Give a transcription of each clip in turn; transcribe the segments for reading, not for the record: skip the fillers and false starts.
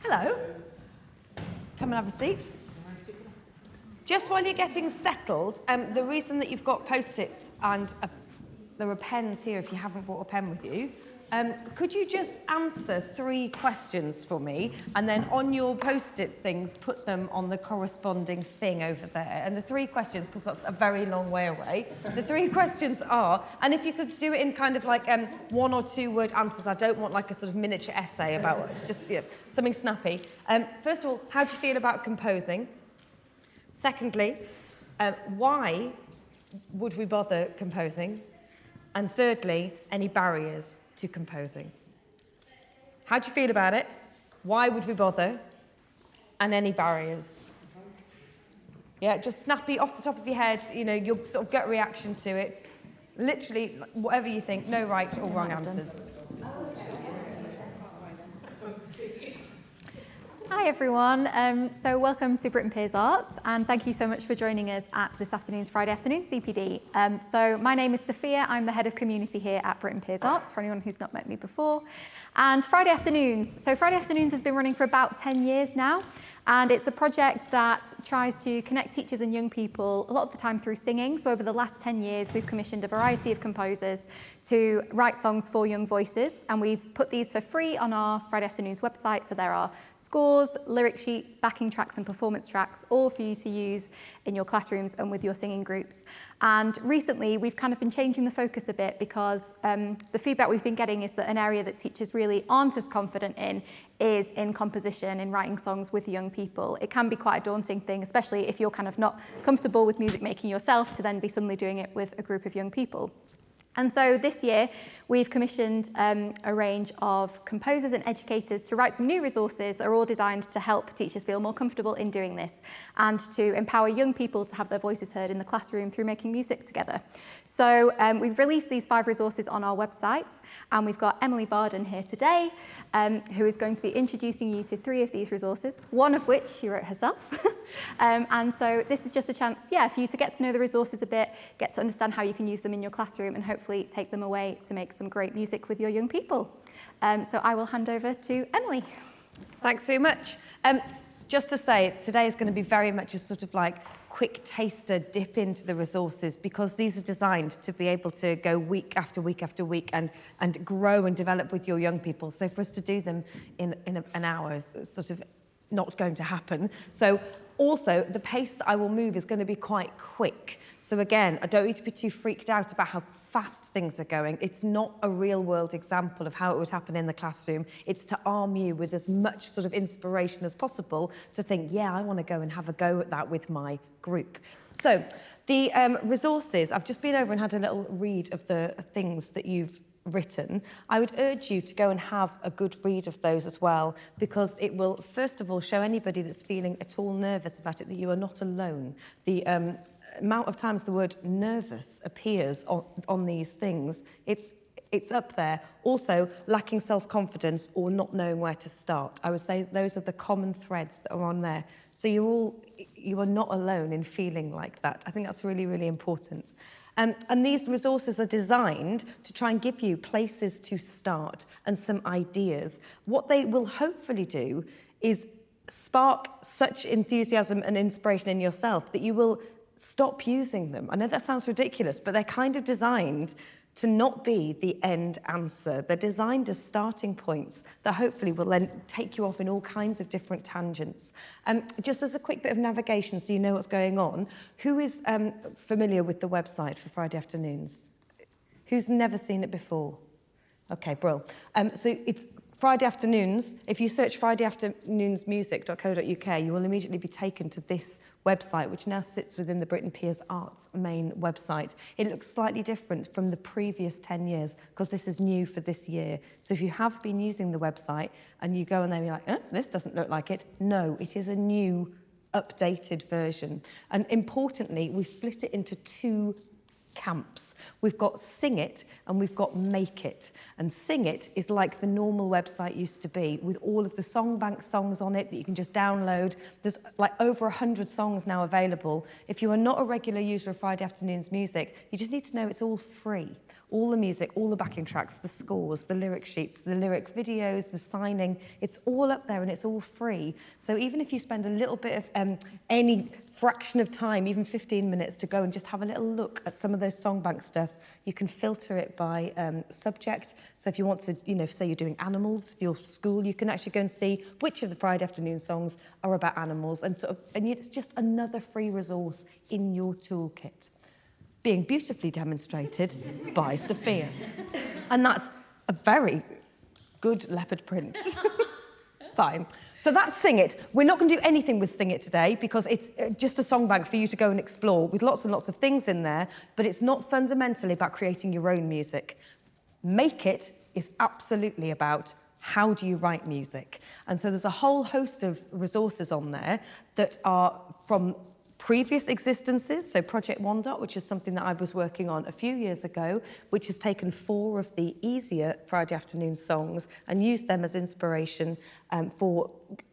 Hello. Come and have a seat. Just while you're getting settled, the reason that you've got Post-its and there are pens here if you haven't brought a pen with you, could you just answer 3 questions for me, and then on your Post-it things, put them on the corresponding thing over there. And the 3 questions, because that's a very long way away, the 3 questions are, and if you could do it in kind of like 1 or 2 word answers, I don't want like a sort of miniature essay about just something snappy. First of all, how do you feel about composing? Secondly, why would we bother composing? And thirdly, any barriers to composing? How do you feel about it? Why would we bother? And any barriers? Yeah, just snappy off the top of your head, you know, your sort of gut reaction to it. It's literally whatever you think, no right or wrong answers. Hi everyone, so welcome to Britten Peers Arts, and thank you so much for joining us at this afternoon's Friday afternoon CPD. So my name is Sophia, I'm the head of community here at Britten Peers Arts, for anyone who's not met me before. And Friday Afternoons has been running for about 10 years now, and it's a project that tries to connect teachers and young people a lot of the time through singing. So over the last 10 years, we've commissioned a variety of composers to write songs for young voices, and we've put these for free on our Friday Afternoons website. So there are scores, lyric sheets, backing tracks and performance tracks, all for you to use in your classrooms and with your singing groups. And recently, we've kind of been changing the focus a bit because the feedback we've been getting is that an area that teachers really aren't as confident in is in composition, in writing songs with young people. It can be quite a daunting thing, especially if you're kind of not comfortable with music making yourself, to then be suddenly doing it with a group of young people. And so this year, we've commissioned a range of composers and educators to write some new resources that are all designed to help teachers feel more comfortable in doing this and to empower young people to have their voices heard in the classroom through making music together. So we've released these 5 resources on our website, and we've got Emily Barden here today, who is going to be introducing you to 3 of these resources, one of which she wrote herself. And so this is just a chance, for you to get to know the resources a bit, get to understand how you can use them in your classroom, and hopefully take them away to make some great music with your young people. So I will hand over to Emily. Thanks very much. Just to say, today is going to be very much a sort of like quick taster dip into the resources, because these are designed to be able to go week after week after week and grow and develop with your young people. So for us to do them in an hour is sort of not going to happen. So also, the pace that I will move is going to be quite quick. So again, I don't need to be too freaked out about how fast things are going. It's not a real-world example of how it would happen in the classroom. It's to arm you with as much sort of inspiration as possible to think, I want to go and have a go at that with my group. So the resources, I've just been over and had a little read of the things that you've written. I would urge you to go and have a good read of those as well, because it will, first of all, show anybody that's feeling at all nervous about it that you are not alone. The amount of times the word nervous appears on these things, it's up there. Also, lacking self-confidence or not knowing where to start. I would say those are the common threads that are on there. So you are not alone in feeling like that. I think that's really, really important. And these resources are designed to try and give you places to start and some ideas. What they will hopefully do is spark such enthusiasm and inspiration in yourself that you will stop using them. I know that sounds ridiculous, but they're kind of designed to not be the end answer. They're designed as starting points that hopefully will then take you off in all kinds of different tangents. Just as a quick bit of navigation so you know what's going on, who is familiar with the website for Friday Afternoons? Who's never seen it before? Okay, bro. So it's Friday Afternoons. If you search fridayafternoonsmusic.co.uk, you will immediately be taken to this website, which now sits within the Britten Peers Arts main website. It looks slightly different from the previous 10 years because this is new for this year. So if you have been using the website and you go in there and you're like, this doesn't look like it. No, it is a new, updated version. And importantly, we split it into 2 camps. We've got Sing It and we've got Make It. And Sing It is like the normal website used to be, with all of the Songbank songs on it that you can just download. There's like over 100 songs now available. If you are not a regular user of Friday Afternoons Music, you just need to know it's all free. All the music, all the backing tracks, the scores, the lyric sheets, the lyric videos, the signing, it's all up there and it's all free. So even if you spend a little bit of any fraction of time, even 15 minutes to go and just have a little look at some of those songbank stuff, you can filter it by subject. So if you want to, say you're doing animals with your school, you can actually go and see which of the Friday afternoon songs are about animals, and it's just another free resource in your toolkit, being beautifully demonstrated by Sophia. And that's a very good leopard print. Fine. So that's Sing It. We're not going to do anything with Sing It today because it's just a song bank for you to go and explore with lots and lots of things in there, but it's not fundamentally about creating your own music. Make It is absolutely about how do you write music. And so there's a whole host of resources on there that are from previous existences, so Project One Dot, which is something that I was working on a few years ago, which has taken 4 of the easier Friday afternoon songs and used them as inspiration for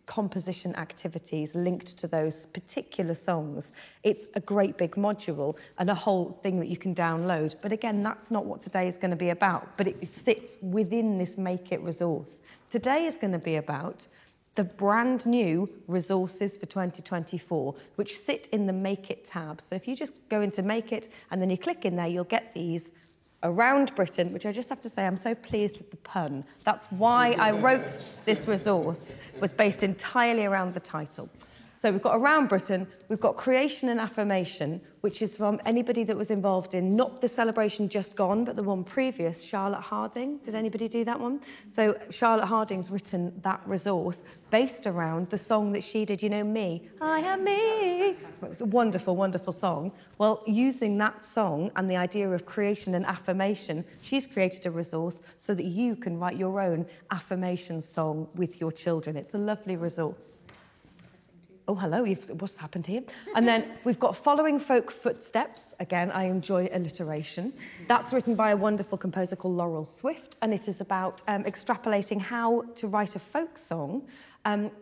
composition activities linked to those particular songs. It's a great big module and a whole thing that you can download. But again, that's not what today is going to be about, but it sits within this Make It resource. Today is going to be about the brand new resources for 2024, which sit in the Make It tab. So if you just go into Make It and then you click in there, you'll get these around Britain, which I just have to say, I'm so pleased with the pun. That's why I wrote this resource, was based entirely around the title. So we've got Around Britain, we've got Creation and Affirmation, which is from anybody that was involved in not the celebration just gone, but the one previous, Charlotte Harding. Did anybody do that one? So Charlotte Harding's written that resource based around the song that she did, Me, I Am Me. It was a wonderful, wonderful song. Well, using that song and the idea of creation and affirmation, she's created a resource so that you can write your own affirmation song with your children. It's a lovely resource. Oh, hello, what's happened here? And then we've got Following Folk Footsteps. Again, I enjoy alliteration. That's written by a wonderful composer called Laurel Swift, and it is about extrapolating how to write a folk song.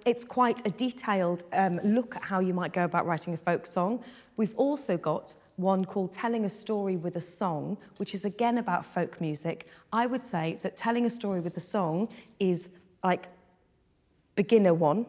It's quite a detailed look at how you might go about writing a folk song. We've also got one called Telling a Story with a Song, which is again about folk music. I would say that telling a story with a song is like beginner one,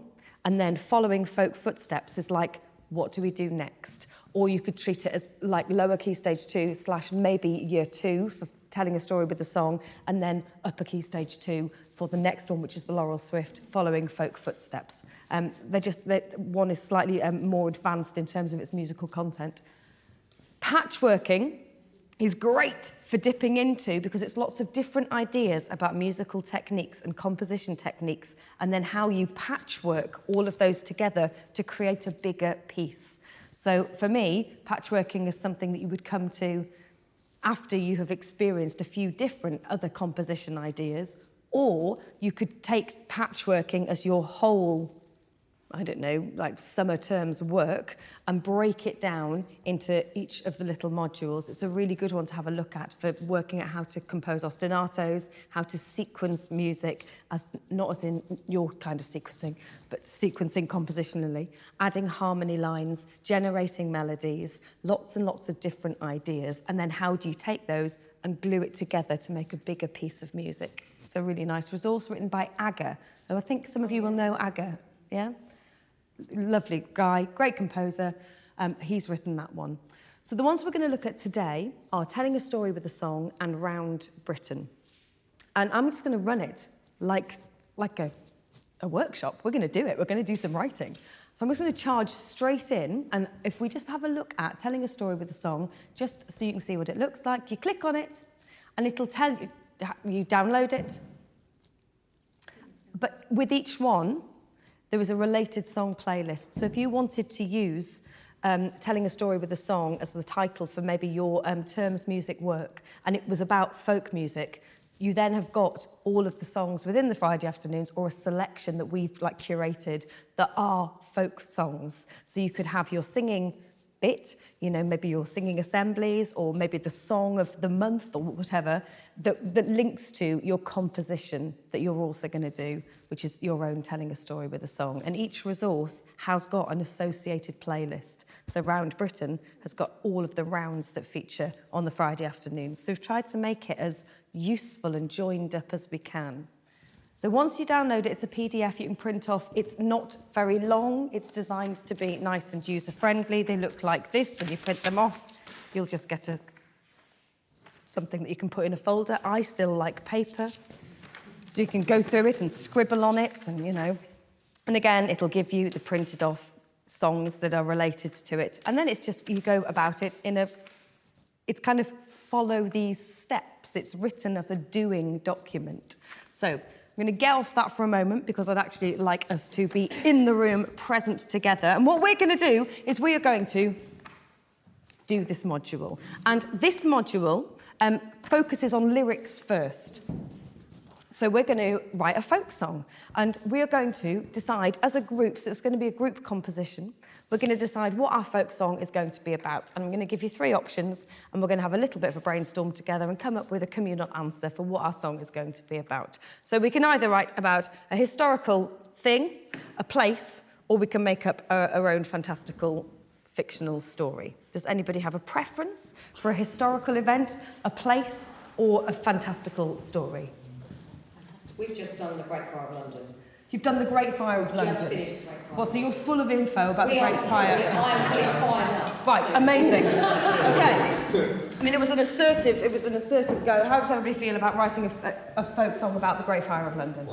and then Following Folk Footsteps is like, what do we do next? Or you could treat it as like lower key stage 2 / maybe year 2 for telling a story with a song, and then upper key stage 2 for the next one, which is the Laurel Swift, Following Folk Footsteps. One is slightly more advanced in terms of its musical content. Patchworking is great for dipping into because it's lots of different ideas about musical techniques and composition techniques, and then how you patchwork all of those together to create a bigger piece. So for me, patchworking is something that you would come to after you have experienced a few different other composition ideas, or you could take patchworking as your whole, like summer term's work, and break it down into each of the little modules. It's a really good one to have a look at for working out how to compose ostinatos, how to sequence music, not as in your kind of sequencing, but sequencing compositionally, adding harmony lines, generating melodies, lots and lots of different ideas, and then how do you take those and glue it together to make a bigger piece of music. It's a really nice resource written by Aga. I think some of you will know Aga, yeah? Lovely guy, great composer. He's written that one. So the ones we're going to look at today are Telling a Story with a Song and Round Britain. And I'm just going to run it like a workshop. We're going to do it. We're going to do some writing. So I'm just going to charge straight in. And if we just have a look at Telling a Story with a Song, just so you can see what it looks like, you click on it and it'll tell you, you download it. But with each one, there is a related song playlist. So if you wanted to use Telling a Story with a Song as the title for maybe your term's music work, and it was about folk music, you then have got all of the songs within the Friday afternoons, or a selection that we've curated that are folk songs. So you could have your singing fit, you know, maybe you're singing assemblies or maybe the song of the month or whatever, that links to your composition that you're also going to do, which is your own telling a story with a song. And each resource has got an associated playlist. So Round Britten has got all of the rounds that feature on the Friday afternoons. So we've tried to make it as useful and joined up as we can. So once you download it, it's a PDF you can print off. It's not very long. It's designed to be nice and user-friendly. They look like this when you print them off. You'll just get something that you can put in a folder. I still like paper, so you can go through it and scribble on it, and, you know. And again, it'll give you the printed off songs that are related to it. And then it's just, you go about it it's kind of follow these steps. It's written as a doing document. So I'm going to get off that for a moment because I'd actually like us to be in the room, present together. And what we're going to do is we are going to do this module. And this module focuses on lyrics first. So we're going to write a folk song. And we're going to decide as a group, so it's going to be a group composition, we're going to decide what our folk song is going to be about. And I'm going to give you 3 options, and we're going to have a little bit of a brainstorm together and come up with a communal answer for what our song is going to be about. So we can either write about a historical thing, a place, or we can make up our own fantastical fictional story. Does anybody have a preference for a historical event, a place, or a fantastical story? We've just done the Great Fire of London. You've done the Great Fire of London. Just finished the Great Fire. Well, so you're full of info about the Great Fire. I'm fully fired up. Right, amazing. Okay. I mean, it was an assertive go. How does everybody feel about writing a folk song about the Great Fire of London?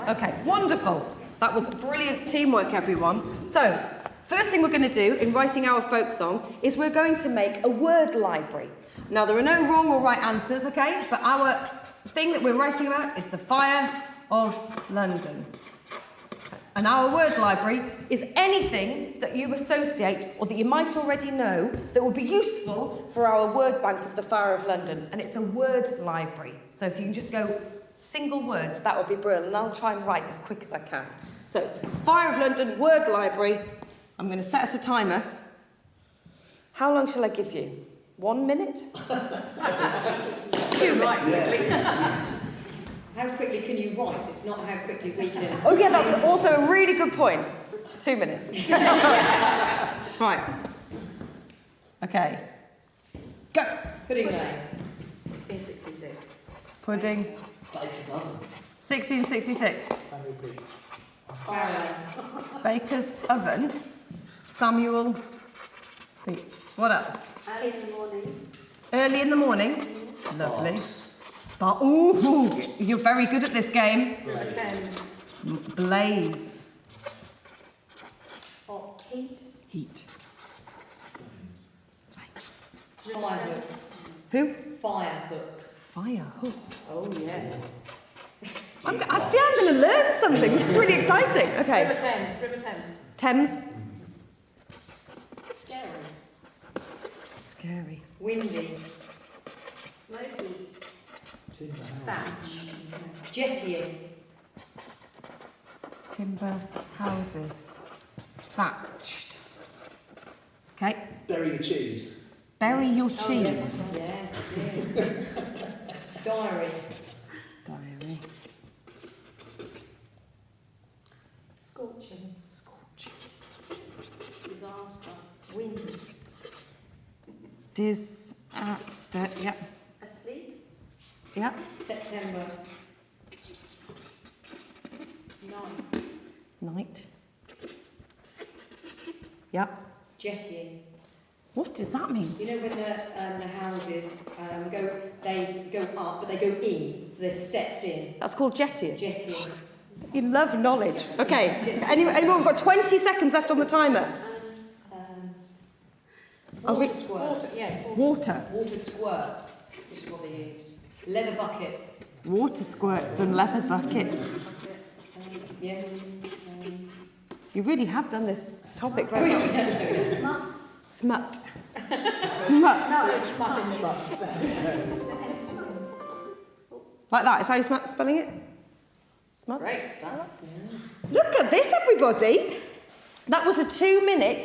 Okay, wonderful. That was brilliant teamwork, everyone. So, first thing we're going to do in writing our folk song is we're going to make a word library. Now, there are no wrong or right answers, okay? But our thing that we're writing about is the Fire of London. And our word library is anything that you associate or that you might already know that will be useful for our word bank of the Fire of London. And it's a word library. So if you can just go single words, that would be brilliant. And I'll try and write as quick as I can. So, Fire of London, word library. I'm going to set us a timer. How long shall I give you? 1 minute? 2 minutes? How quickly can you write? It's not how quickly we can... Oh, yeah, that's also a really good point. 2 minutes. Right. Okay. Go. Pudding Lane. 1666. Pudding. Baker's oven. 1666. Samuel Pepys. Fire. Baker's oven. Samuel Pepys. What else? Early in the morning. Early in the morning. Lovely. Ooh, you're very good at this game. River Thames. Blaze. Or heat. Heat. Fire hooks. Who? Fire hooks. Fire hooks. Oh, yes. I feel I'm going to learn something. This is really exciting. Okay. River Thames. River Thames. Thames. Scary. Scary. Windy. Smoky. Timber house. Thatch. Jettying. Timber houses. Thatched. Okay. Bury your cheese. Bury your cheese. Yes, yes. Diary. Diary. Scorching. Scorching. Disaster. Wind. Disaster. Yep. Asleep. Yep. September. Night. Night. Yep. Jettying. What does that mean? You know when the houses they go up, but they go in, so they're stepped in. That's called jettying. Jettying. You love knowledge. Okay. Any more? We've got 20 seconds left on the timer. Water squirts. Yes. Water. Water squirts is what they used. Leather buckets. Water squirts and leather buckets. Yes. You really have done this topic very well. Smuts. Smut. Smut. No, it's smut. Like that. Is how you're spelling it? Smut. Great stuff. Look at this, everybody. That was a 2-minute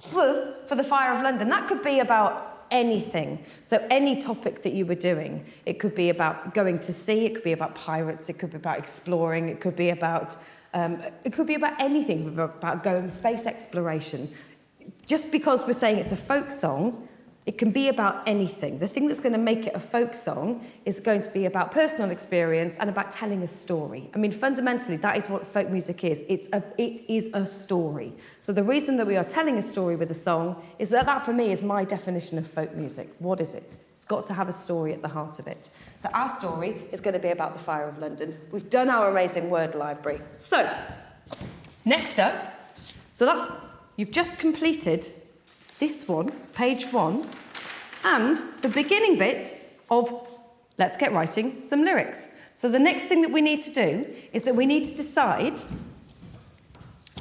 for the Fire of London. That could be about anything. So any topic that you were doing, it could be about going to sea, it could be about pirates, it could be about exploring, it could be about anything, about going space exploration. Just because we're saying it's a folk song, it can be about anything. The thing that's going to make it a folk song is going to be about personal experience and about telling a story. I mean, fundamentally, that is what folk music is. It is a story. So the reason that we are telling a story with a song is that for me is my definition of folk music. What is it? It's got to have a story at the heart of it. So our story is going to be about the Fire of London. We've done our amazing word library. So, next up, you've just completed this one, page 1, and the beginning bit of let's get writing some lyrics. So the next thing that we need to do is that we need to decide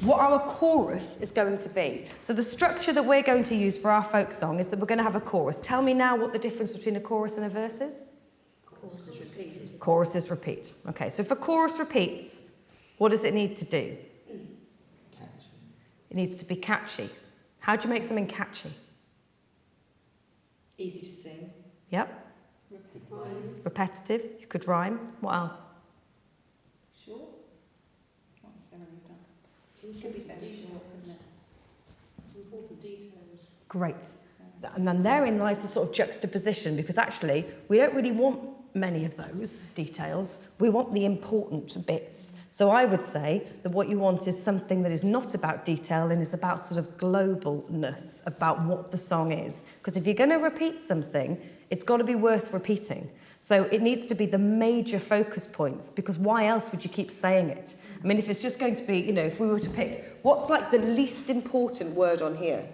what our chorus is going to be. So the structure that we're going to use for our folk song is that we're going to have a chorus. Tell me now what the difference between a chorus and a verse is? Chorus is repeated. Chorus is repeat. Okay, so if a chorus repeats, what does it need to do? Catchy. It needs to be catchy. How do you make something catchy? Easy to sing. Yep. Rhyme. Repetitive. You could rhyme. What else? Short? Not necessarily done. It could be fairly short, couldn't it? Important details. Great. And then therein lies the sort of juxtaposition, because actually we don't really want many of those details. We want the important bits. So I would say that what you want is something that is not about detail and is about sort of globalness, about what the song is. Because if you're going to repeat something, it's got to be worth repeating. So it needs to be the major focus points, because why else would you keep saying it? I mean, if it's just going to be, if we were to pick, what's like the least important word on here?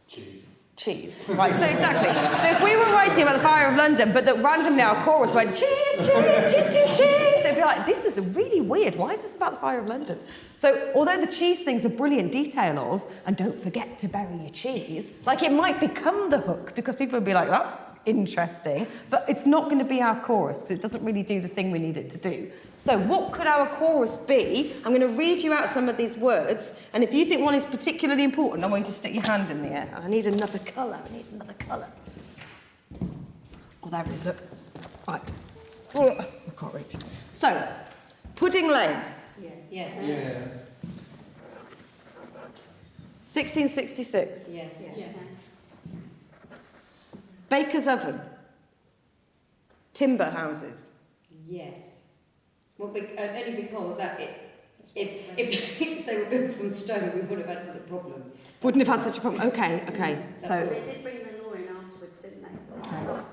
Cheese. Cheese. Right, so exactly. So if we were writing about the Fire of London, but that randomly our chorus went, cheese, cheese, cheese, cheese, cheese, it'd be like, this is really weird. Why is this about the Fire of London? So although the cheese thing's a brilliant detail of, and don't forget to bury your cheese, like it might become the hook, because people would be like, that's interesting, but it's not going to be our chorus, because it doesn't really do the thing we need it to do. So what could our chorus be? I'm going to read you out some of these words, and if you think one is particularly important, I want you to stick your hand in the air. I need another colour. Oh, there it is, look. Right. Oh, I can't reach. So, Pudding Lane, Yes. Yeah. 1666. Yes. Yes. Baker's Oven, timber houses. Yes. Well, only because that if they were built from stone, we would have had such a problem. Wouldn't have had such a problem. Okay. So So, they did bring the law in afterwards, didn't they?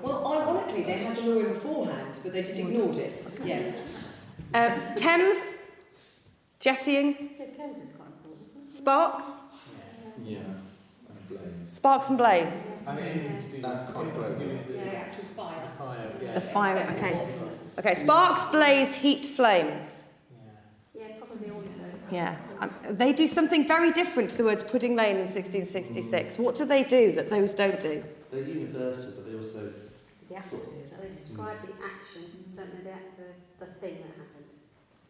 Well, ironically, they had the law in beforehand, but they just ignored it. Yes. Thames, jettying, Yeah, Thames is quite important. sparks, Yeah. And blaze. sparks and blaze. I mean, anything to do That's quite anything to do clever. with the The actual fire. fire, yeah. The fire, It's okay. important. Okay, sparks, blaze, heat, flames. Yeah. Yeah, probably all of those. Yeah. They do something very different to the words Pudding Lane in 1666. What do they do that those don't do? They're universal, but they also... The attitude. They describe the action, don't they? The thing that happened.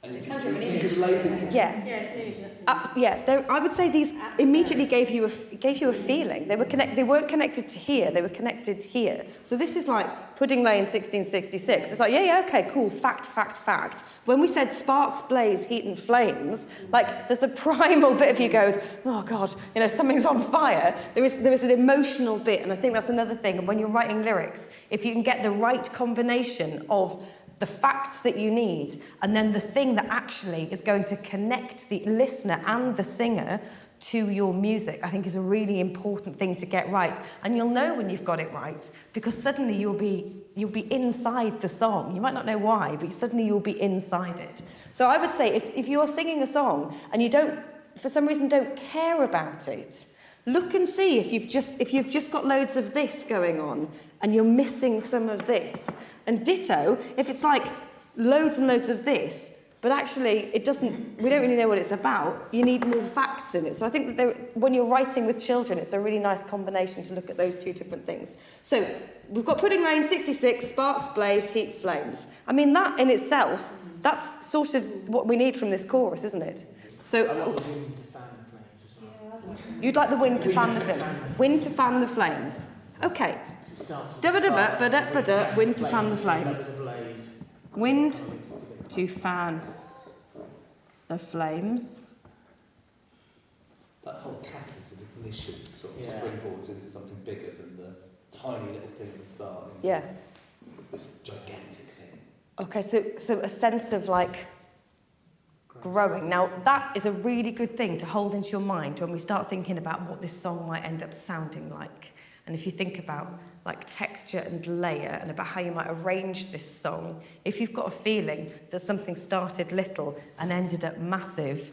And They you can't do can, an you image. can relate it to... Yeah. Yeah, it's news. Yeah, I would say these immediately gave you a feeling. They weren't connected to here, they were connected here. So this is like Pudding Lane 1666. It's like, yeah, okay, cool, fact. When we said sparks, blaze, heat and flames, like there's a primal bit of you goes, oh God, something's on fire. There is an emotional bit, and I think that's another thing. And when you're writing lyrics, if you can get the right combination of the facts that you need, and then the thing that actually is going to connect the listener and the singer to your music, I think is a really important thing to get right. And you'll know when you've got it right, because suddenly you'll be inside the song. You might not know why, but suddenly you'll be inside it. So I would say if you're singing a song and you for some reason don't care about it, look and see if you've just got loads of this going on and you're missing some of this. And ditto, if it's like loads and loads of this, but actually we don't really know what it's about, you need more facts in it. So I think that when you're writing with children, it's a really nice combination to look at those two different things. So we've got Pudding Lane 66, sparks, blaze, heat, flames. I mean, that in itself, that's sort of what we need from this chorus, isn't it? I So want the wind to fan the flames as You'd like the wind to fan the flames. Wind to fan the flames. Okay. It starts with Da-ba-da-ba-ba-da-ba-da, wind to fan the flames. The blaze. Wind to fan the flames. That whole catalyst of ignition sort of Yeah. springboards into something bigger than the tiny little thing at the start. into Yeah. This gigantic thing. Okay, so a sense of like growing. Now, that is a really good thing to hold into your mind when we start thinking about what this song might end up sounding like. And if you think about like texture and layer and about how you might arrange this song, if you've got a feeling that something started little and ended up massive,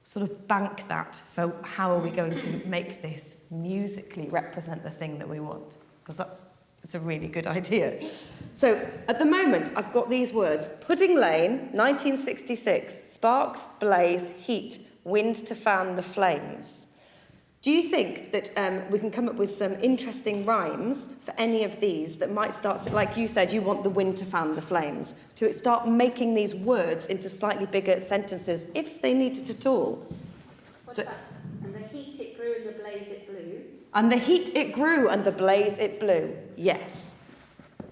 sort of bank that for how are we going to make this musically represent the thing that we want, because it's a really good idea. So at the moment I've got these words: Pudding Lane, 1966, sparks, blaze, heat, wind to fan the flames. Do you think that we can come up with some interesting rhymes for any of these that might start to, like you said, you want the wind to fan the flames, to start making these words into slightly bigger sentences if they needed at all? What So- about, and the heat it grew and the blaze it blew. And the heat it grew and the blaze it blew. Yes.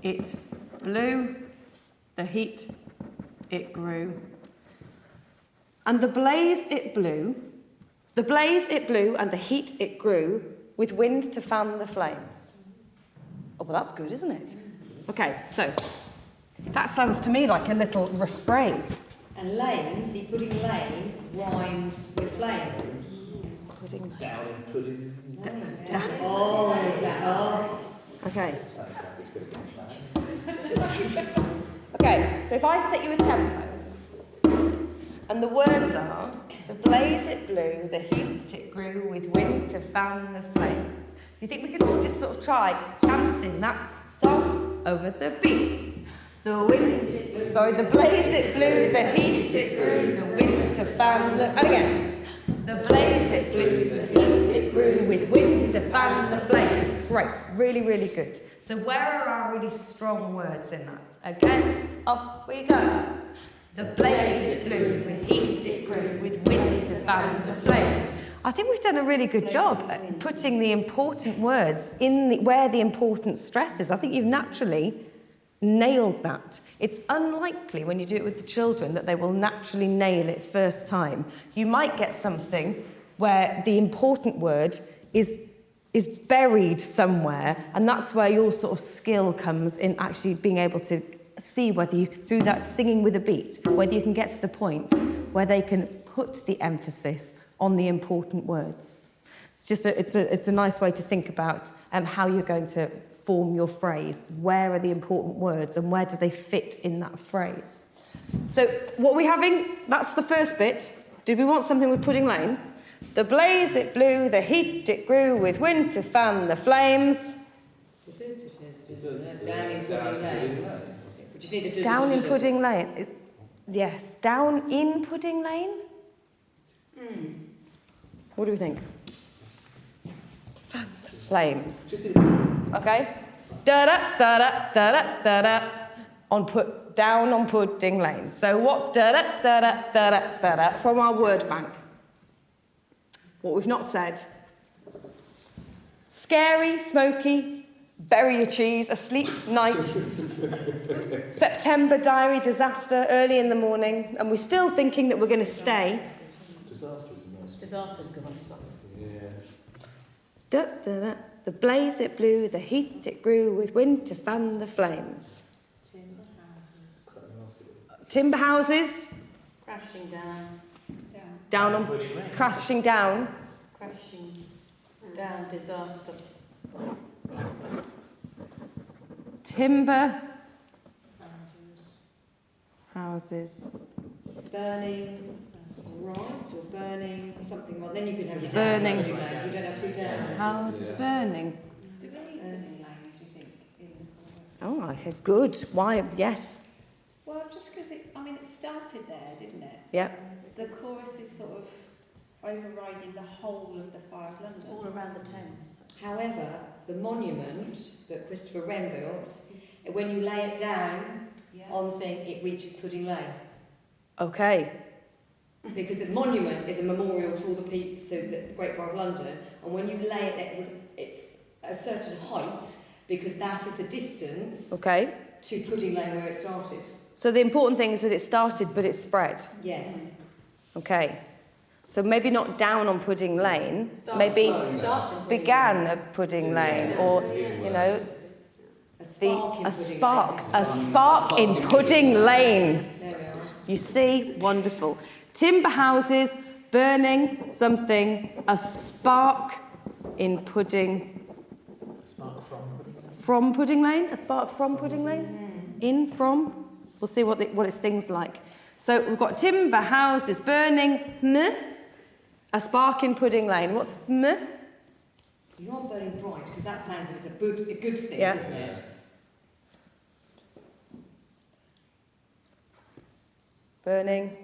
It blew, the heat it grew. And the blaze it blew, the blaze it blew and the heat it grew, with wind to fan the flames. Oh, well, that's good, isn't it? Okay, so that sounds to me like a little refrain. And lane, see, pudding lane rhymes with flames. Pudding. Down and pudding. Oh, oh. Okay. Sounds like it's going to get bad. Okay, so if I set you a tempo, and the words are, the blaze it blew, the heat it grew, with wind to fan the flames. Do you think we could all just sort of try chanting that song over the beat? The blaze it blew, the heat it grew, the wind to fan the... And again. The blaze it blew, the heat it grew, with wind to fan the flames. Great, really, really good. So where are our really strong words in that? Again, off we go. The blaze it blew, with heat it grew, with wind to fan the flames. I think we've done a really good job at putting the important words in where the important stress is. I think you've naturally nailed that. It's unlikely when you do it with the children that they will naturally nail it first time. You might get something where the important word is buried somewhere, and that's where your sort of skill comes in actually being able to see whether you, through that singing with a beat, whether you can get to the point where they can put the emphasis on the important words. It's just it's a nice way to think about how you're going to form your phrase. Where are the important words and where do they fit in that phrase? So what are we having? That's the first bit. Did we want something with Pudding Lane? The blaze it blew, the heat it grew, with wind to fan the flames. Down in Pudding Lane. We just need the Down in Pudding Lane. Yes, down in Pudding Lane? What do we think? Fan the flames. Okay? Da-da, da-da, da-da, da-da. Down on Pudding Lane. So what's da-da, da-da, da-da, da-da from our word bank? What we've not said. Scary, smoky, bury your cheese, asleep night, September diary disaster, early in the morning, and we're still thinking that we're going to stay. Disaster's gone, stop. Yeah. Da, da, da. The blaze it blew, the heat it grew, with wind to fan the flames. Timber houses. Crashing down. Down on, Pudding Lane. crashing down. Crashing down, disaster. Timber houses. Burning right or burning something like. Then you could have your Burning. down Pudding Lanes. You don't have two down. Houses burning. Do we need Pudding Lane, do you think? Oh, I said good. Why? Yes. Well, just because it started there, didn't it? Yeah. The chorus is sort of overriding the whole of the Fire of London. All around the Thames. However, the monument that Christopher Wren built, when you lay it down Yeah. on the thing, it reaches Pudding Lane. Okay. because the monument is a memorial to all the people, to the Great Fire of London, and when you lay it, it's a certain height, because that is the distance Okay. to Pudding Lane where it started. So the important thing is that it started, but it spread. Yes. Okay. So maybe not down on Pudding Lane, Starts maybe in began at Pudding Lane, or, you know, A spark in a Pudding spark, Lane. a spark in Pudding Lane. There we are. You see, wonderful. Timber houses, burning something, a spark in Pudding. Spark from Pudding Lane. From Pudding Lane? A spark from Pudding Lane? In, from? We'll see what it stings like. So we've got timber houses burning, a spark in Pudding Lane. What's You are burning bright, because that sounds like it's a good thing, Yeah. doesn't it? burning?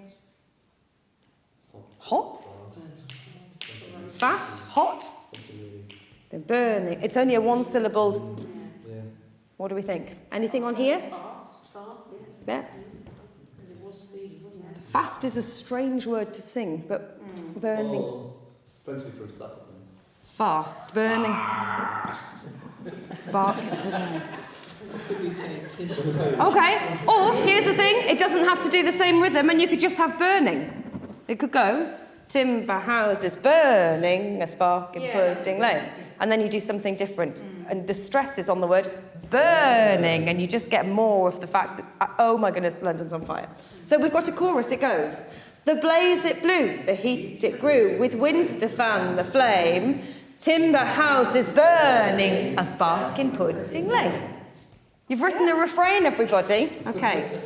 Hot? Fast? Hot? They're burning. It's only a one-syllabled. Yeah. What do we think? Anything on here? Fast, Yeah. Because it was speedy, wasn't it? Fast is a strange word to sing, but burning. Well, depends me from stuff. Fast, burning. A spark. Could we say timber hose? Okay, or here's the thing, it doesn't have to do the same rhythm and you could just have burning. It could go, timber houses burning, a spark in Pudding Lane. And then you do something different. And the stress is on the word burning, and you just get more of the fact that, oh my goodness, London's on fire. So we've got a chorus, it goes. The blaze it blew, the heat it grew, with winds to fan the flame. Timber houses burning, a spark in Pudding Lane. You've written a refrain, everybody. Okay.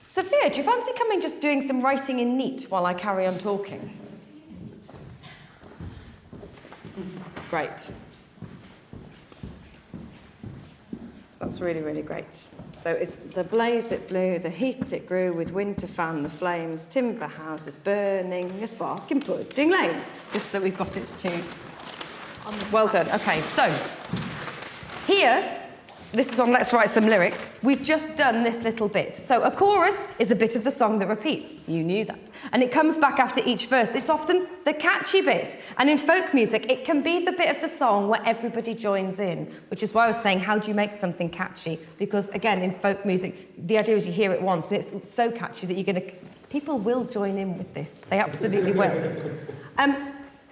Sophia, do you fancy coming just doing some writing in neat while I carry on talking? Great. That's really, really great. So it's the blaze it blew, the heat it grew, with wind to fan the flames, timber houses burning, a spark in Pudding Lane. Just that we've got it to... Well done. Okay, so here, this is on Let's Write Some Lyrics. We've just done this little bit. So a chorus is a bit of the song that repeats. You knew that. And it comes back after each verse. It's often the catchy bit. And in folk music, it can be the bit of the song where everybody joins in, which is why I was saying, how do you make something catchy? Because, again, in folk music, the idea is you hear it once, and it's so catchy that you're going to... People will join in with this. They absolutely will.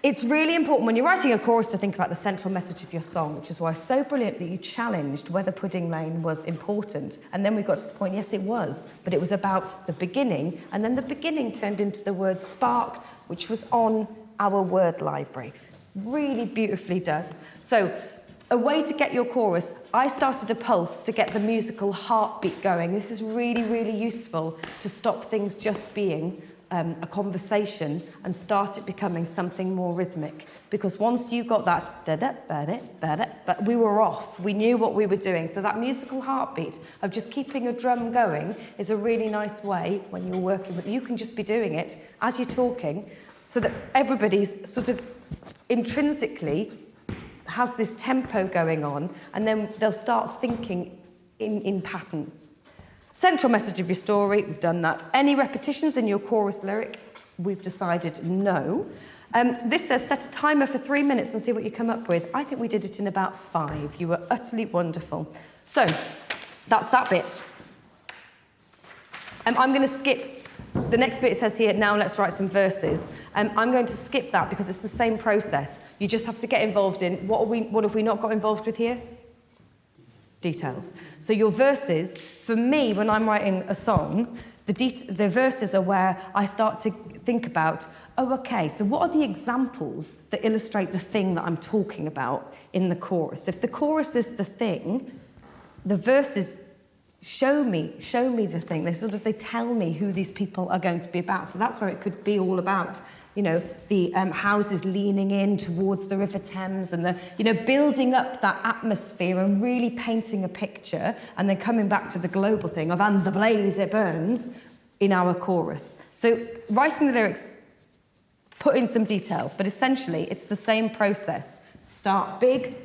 It's really important when you're writing a chorus to think about the central message of your song, which is why so brilliantly you challenged whether Pudding Lane was important. And then we got to the point, yes, it was, but it was about the beginning. And then the beginning turned into the word spark, which was on our word library. Really beautifully done. So a way to get your chorus, I started a pulse to get the musical heartbeat going. This is really, really useful to stop things just being a conversation and start it becoming something more rhythmic. Because once you got that da-da, ba-da, ba-da, but we were off. We knew what we were doing. So that musical heartbeat of just keeping a drum going is a really nice way when you're working with... You can just be doing it as you're talking so that everybody's sort of intrinsically has this tempo going on, and then they'll start thinking in patterns. Central message of your story, we've done that. Any repetitions in your chorus lyric? We've decided no. This says set a timer for 3 minutes and see what you come up with. I think we did it in about 5. You were utterly wonderful. So, that's that bit. I'm going to skip, the next bit says here, now let's write some verses. I'm going to skip that because it's the same process. You just have to get involved in, what have we not got involved with here? Details. So your verses, for me, when I'm writing a song, the verses are where I start to think about, oh, okay, so what are the examples that illustrate the thing that I'm talking about in the chorus? If the chorus is the thing, the verses show me the thing. They tell me who these people are going to be about. So that's where it could be all about, you know, the houses leaning in towards the River Thames and building up that atmosphere and really painting a picture, and then coming back to the global thing of "and the blaze it burns" in our chorus. So writing the lyrics, put in some detail, but essentially it's the same process. Start big,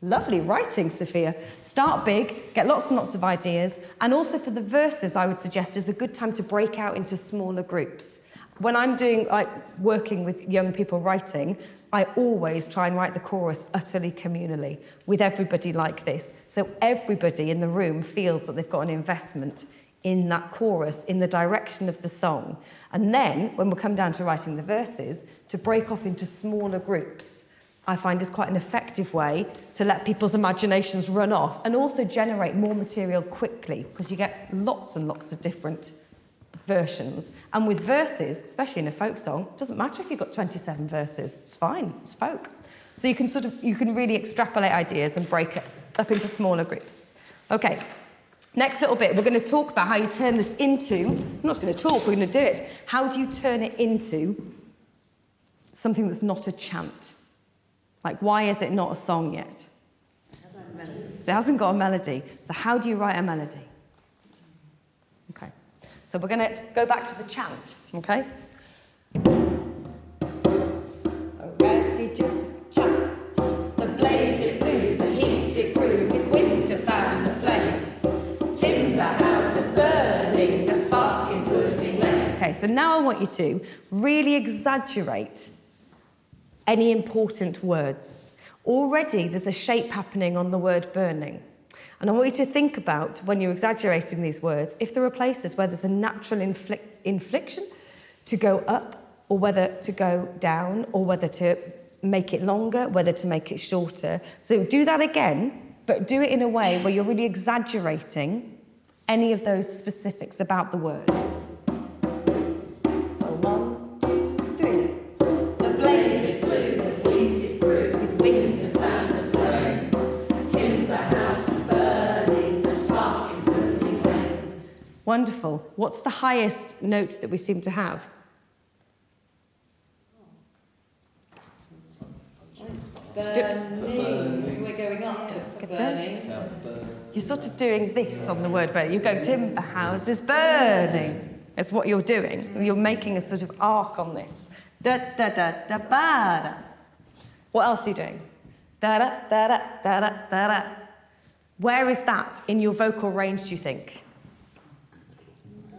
Lovely writing, Sophia. Start big, get lots and lots of ideas, and also for the verses, I would suggest is a good time to break out into smaller groups. When I'm doing, working with young people writing, I always try and write the chorus utterly communally with everybody like this. So everybody in the room feels that they've got an investment in that chorus, in the direction of the song. And then, when we come down to writing the verses, to break off into smaller groups, I find is quite an effective way to let people's imaginations run off and also generate more material quickly, because you get lots and lots of different versions. And with verses, especially in a folk song, it doesn't matter if you've got 27 verses, it's fine, it's folk. So you can really extrapolate ideas and break it up into smaller groups. Okay, next little bit, we're going to talk about how you turn this into, I'm not just going to talk, we're going to do it. How do you turn it into something that's not a chant? Like, why is it not a song yet? So it hasn't got a melody. So how do you write a melody? Okay. So we're going to go back to the chant, okay? Already just chant. The blaze it blew, the heat it grew, with wind to fan the flames. Timber houses burning, a spark in pudding lane. Okay, so now I want you to really exaggerate any important words. Already there's a shape happening on the word burning. And I want you to think about, when you're exaggerating these words, if there are places where there's a natural inflection to go up, or whether to go down, or whether to make it longer, whether to make it shorter. So do that again, but do it in a way where you're really exaggerating any of those specifics about the words. One, two, three. The blaze it blew, the heat it threw, with wind to fan the flames. Timber houses burning, the spark in pudding lane. Wonderful. What's the highest note that we seem to have? Burning. We're going up to burning. You're sort of doing this on the word burning. You're going, timber houses burning. That's what you're doing. You're making a sort of arc on this. Da da da da ba da. What else are you doing? Da da da da da da da da. Where is that in your vocal range, do you think?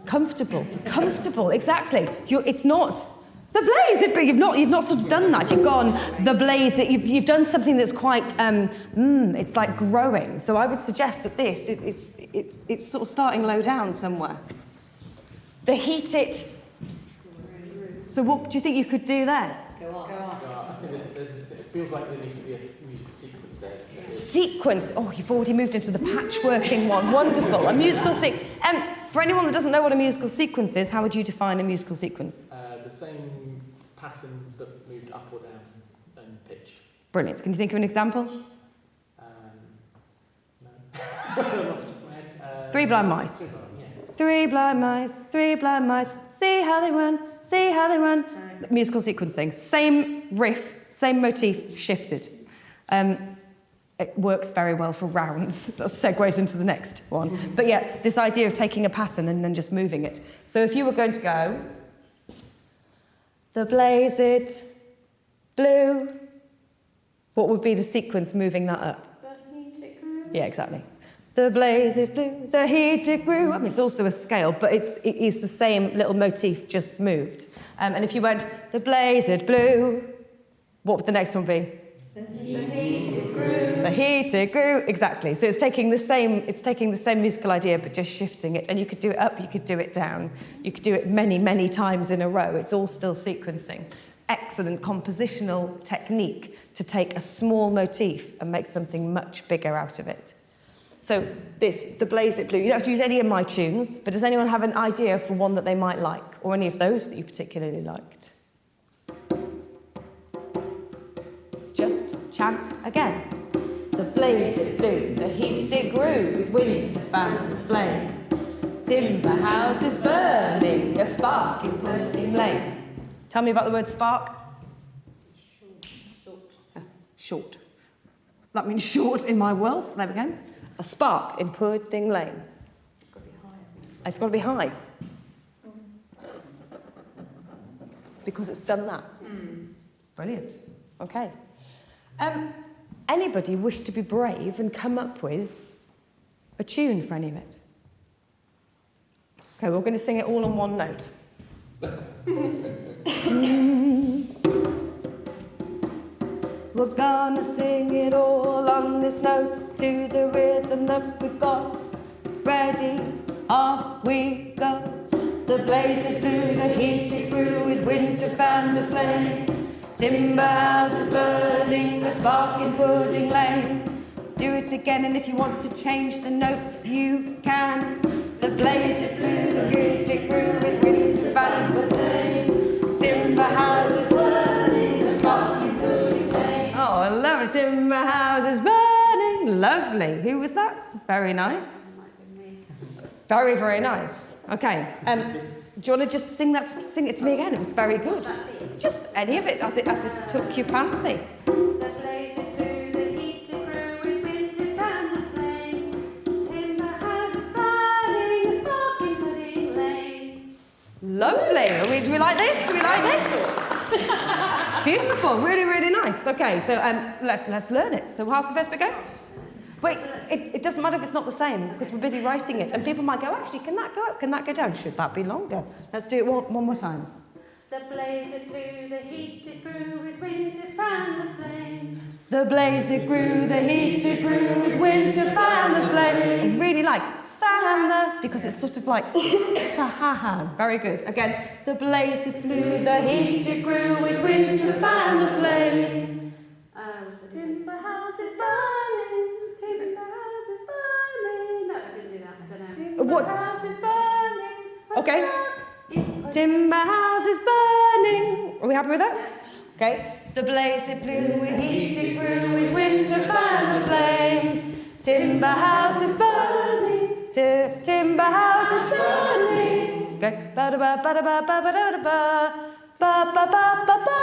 Comfortable. Comfortable, exactly. It's not the blaze it, but you've not sort of done that. You've gone the blaze it. You've done something that's quite it's like growing. So I would suggest that this it's sort of starting low down somewhere. The heat it. So what do you think you could do there? Go on. I think it feels like there needs to be a musical sequence there, doesn't it? Sequence. Oh, you've already moved into the patchworking one. Wonderful. A musical sequence. For anyone that doesn't know what a musical sequence is, how would you define a musical sequence? The same pattern but moved up or down and pitch. Brilliant. Can you think of an example? No. Off the top of my head. Three blind mice. Three blind, yeah. Three blind mice, see how they run, see how they run. Musical sequencing, same riff, same motif, shifted. It works very well for rounds. That segues into the next one. But yeah, this idea of taking a pattern and then just moving it. So if you were going to go, the blaze it blew, what would be the sequence moving that up? Yeah, exactly. The blaze it blew, the heat it grew. I mean, it's also a scale, but it is the same little motif, just moved. And if you went, the blaze it blew, what would the next one be? The heat it grew. The heat it grew, exactly. So it's taking the same musical idea, but just shifting it. And you could do it up, you could do it down. You could do it many, many times in a row. It's all still sequencing. Excellent compositional technique to take a small motif and make something much bigger out of it. So the blaze it blew, you don't have to use any of my tunes, but does anyone have an idea for one that they might like, or any of those that you particularly liked? Just chant again. The blaze it blew, the heat it grew, with winds to fan the flame. Timber houses burning, a spark in pudding lane. Tell me about the word spark. Short. That means short in my world. There we go. A spark in pudding lane. It's got to be high. Because it's done that. Brilliant. Okay. anybody wish to be brave and come up with a tune for any of it? Okay, we're going to sing it all on one note. We're gonna sing it all on this note to the rhythm that we've got. Ready, off we go. The blaze it blew, the heat it grew, with winter fanned the flames. Timber houses burning, a spark in Pudding Lane. Do it again, and if you want to change the note, you can. The blaze it blew, the heat it grew, with winter fanned the flames. Timber houses burning, a spark in Pudding Lane. Oh, I love it. Timber houses burning. Lovely. Who was that? Very nice. Very, very nice. Okay. Do you want to just sing it to me again? It was very good. Just any of it as it took your fancy. The blaze it blew, the heat it grew, with winter fanned the flame. Timber houses burning, a spark in Pudding Lane. Lovely. Do we like this? Do we like this? Beautiful. Really, really nice. Okay, so let's learn it. So how's the first bit go? Wait, it doesn't matter if it's not the same, because we're busy writing it, and people might go, actually, can that go up? Can that go down? Should that be longer? Let's do it one more time. The blaze it blew, the heat it grew, with winter fanned the flame. The blaze it grew, the heat it grew, with winter fanned the flame. I really like fan the, because it's sort of like fa-ha-ha. Very good. Again, the blaze it blew, the heat it grew, with winter fanned the flames. Timber house is burning, timber house is burning. No, I didn't do that, I don't know. What? Timber house is burning. Okay. Timber house is burning. Are we happy with that? Okay. The blaze it blew, with heat it grew, with winter fanned the flames. Timber house is burning. Timber house is burning. Okay. Ba da ba ba da ba ba ba da da ba ba ba ba ba ba.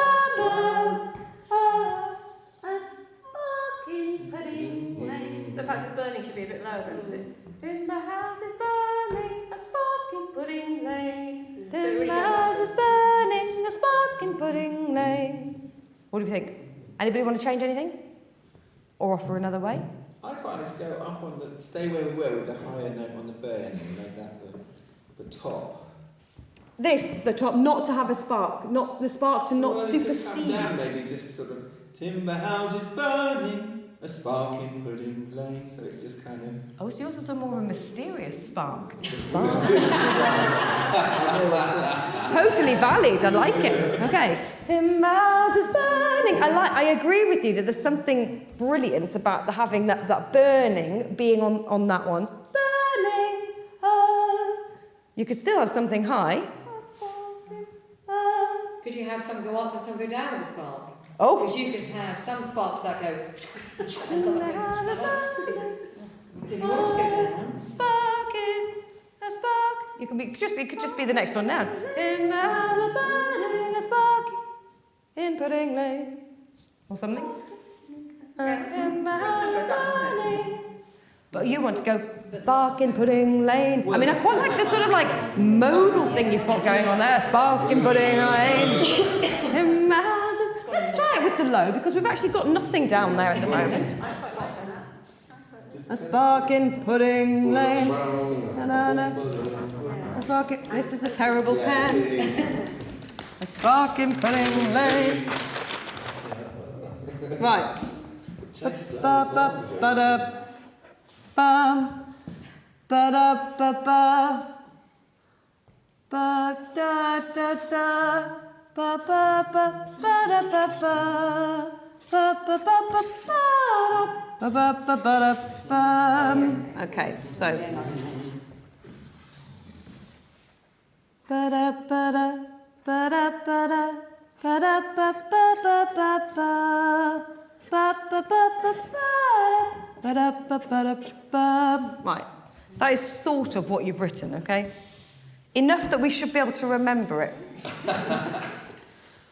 A spark in Pudding Lane. So perhaps the burning should be a bit lower then, was it? Timber house is burning, a spark in Pudding Lane. Timber house is burning, a spark in Pudding Lane. What do you think? Anybody want to change anything? Or offer another way? I quite like to go up on the, stay where we were with the higher note on the burning and make that the top. The top, not to have a spark, not the spark to not Well, it could supersede. come down, maybe just sort of, timber houses burning, a spark in Pudding Lane, so it's just kind of... Oh, so yours is a more mysterious spark. It's totally valid, I like it. Okay. Timber house is burning. I agree with you that there's something brilliant about having that burning being on that one. Burning. You could still have something high. Could you have some go up and some go down with the spark? Oh. Because you could have some sparks that go and some that goes. So if you want to go down. Sparking, a spark. It could just be the next one down. Timber house burning, a spark in Pudding Lane, or something. Timber house burning. But you want to go spark in Pudding Lane. I mean, I quite like this sort of like modal thing you've got going on there. Spark in Pudding Lane. Timber houses. Let's try it with the low, because we've actually got nothing down there at the moment. A spark in Pudding Lane. A spark in... This is a terrible pen. A spark in Pudding Lane. Right. Ba-ba-ba-da. Bum. Ba-da-ba-ba. Ba-da-da-da. Ba-ba-ba-ba-da-ba-ba. Ba-ba-ba-ba-ba-da. Ba-ba-ba-ba-da-bum. Okay, so. Ba-da-ba-da, ba-da-ba-da, ba-da-ba-ba-ba-ba-ba, ba-ba-ba-ba-ba-da, ba-da-ba-ba-da-bum. Right, that is sort of what you've written, okay? Enough that we should be able to remember it.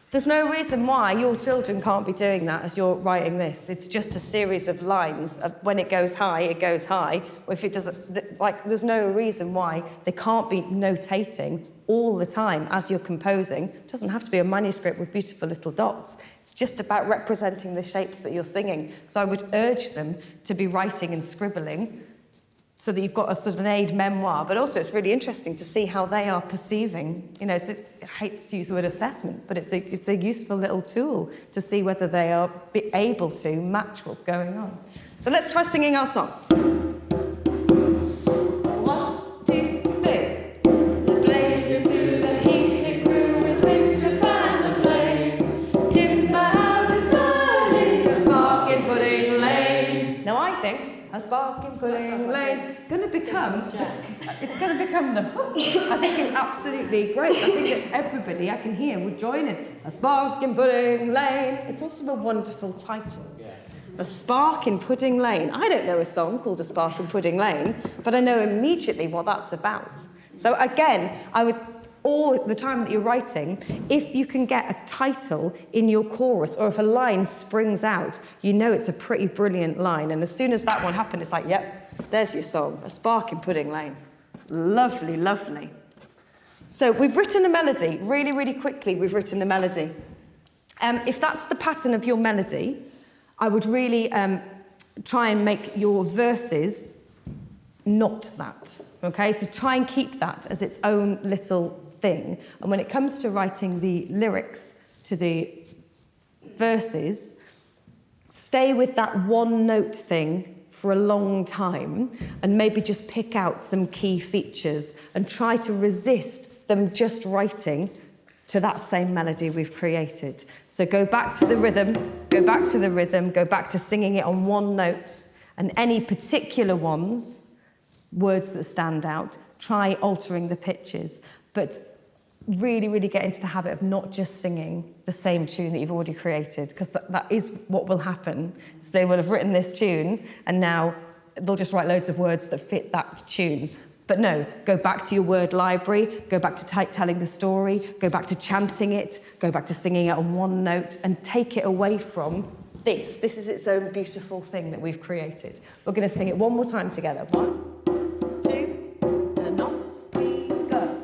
There's no reason why your children can't be doing that as you're writing this. It's just a series of lines. When it goes high, it goes high. Or if it doesn't, like, there's no reason why they can't be notating all the time as you're composing. It doesn't have to be a manuscript with beautiful little dots. It's just about representing the shapes that you're singing. So I would urge them to be writing and scribbling so that you've got a sort of an aid memoir, but also it's really interesting to see how they are perceiving. You know, so I hate to use the word assessment, but it's a useful little tool to see whether they are able to match what's going on. So let's try singing our song. 1, 2, 3. The blaze it blew, the heat it grew, with wind to fan the flames. Timber houses burning, a spark in Pudding Lane. Now I think a spark in Pudding Lane going to become it's going to become the hook. I think it's absolutely great. I think that everybody I can hear would join in. A spark in Pudding Lane. It's also a wonderful title. Yeah. A Spark in Pudding Lane. I don't know a song called A Spark in Pudding Lane, but I know immediately what that's about. So again, I would, all the time that you're writing, if you can get a title in your chorus, or if a line springs out, you know it's a pretty brilliant line. And as soon as that one happened, it's like, yep, there's your song, A Spark in Pudding Lane. Lovely, lovely. So we've written a melody. Really, really quickly, we've written a melody. If that's the pattern of your melody, I would really try and make your verses not that, okay? So try and keep that as its own little thing. And when it comes to writing the lyrics to the verses, stay with that one note thing for a long time and maybe just pick out some key features and try to resist them just writing to that same melody we've created. So go back to the rhythm, go back to the rhythm, go back to singing it on one note, and any particular ones, words that stand out, try altering the pitches, but really, really get into the habit of not just singing the same tune that you've already created, because that is what will happen. So they will have written this tune, and now they'll just write loads of words that fit that tune. But no, go back to your word library, go back to telling the story, go back to chanting it, go back to singing it on one note, and take it away from this. This is its own beautiful thing that we've created. We're going to sing it one more time together. 1, 2, and off we go.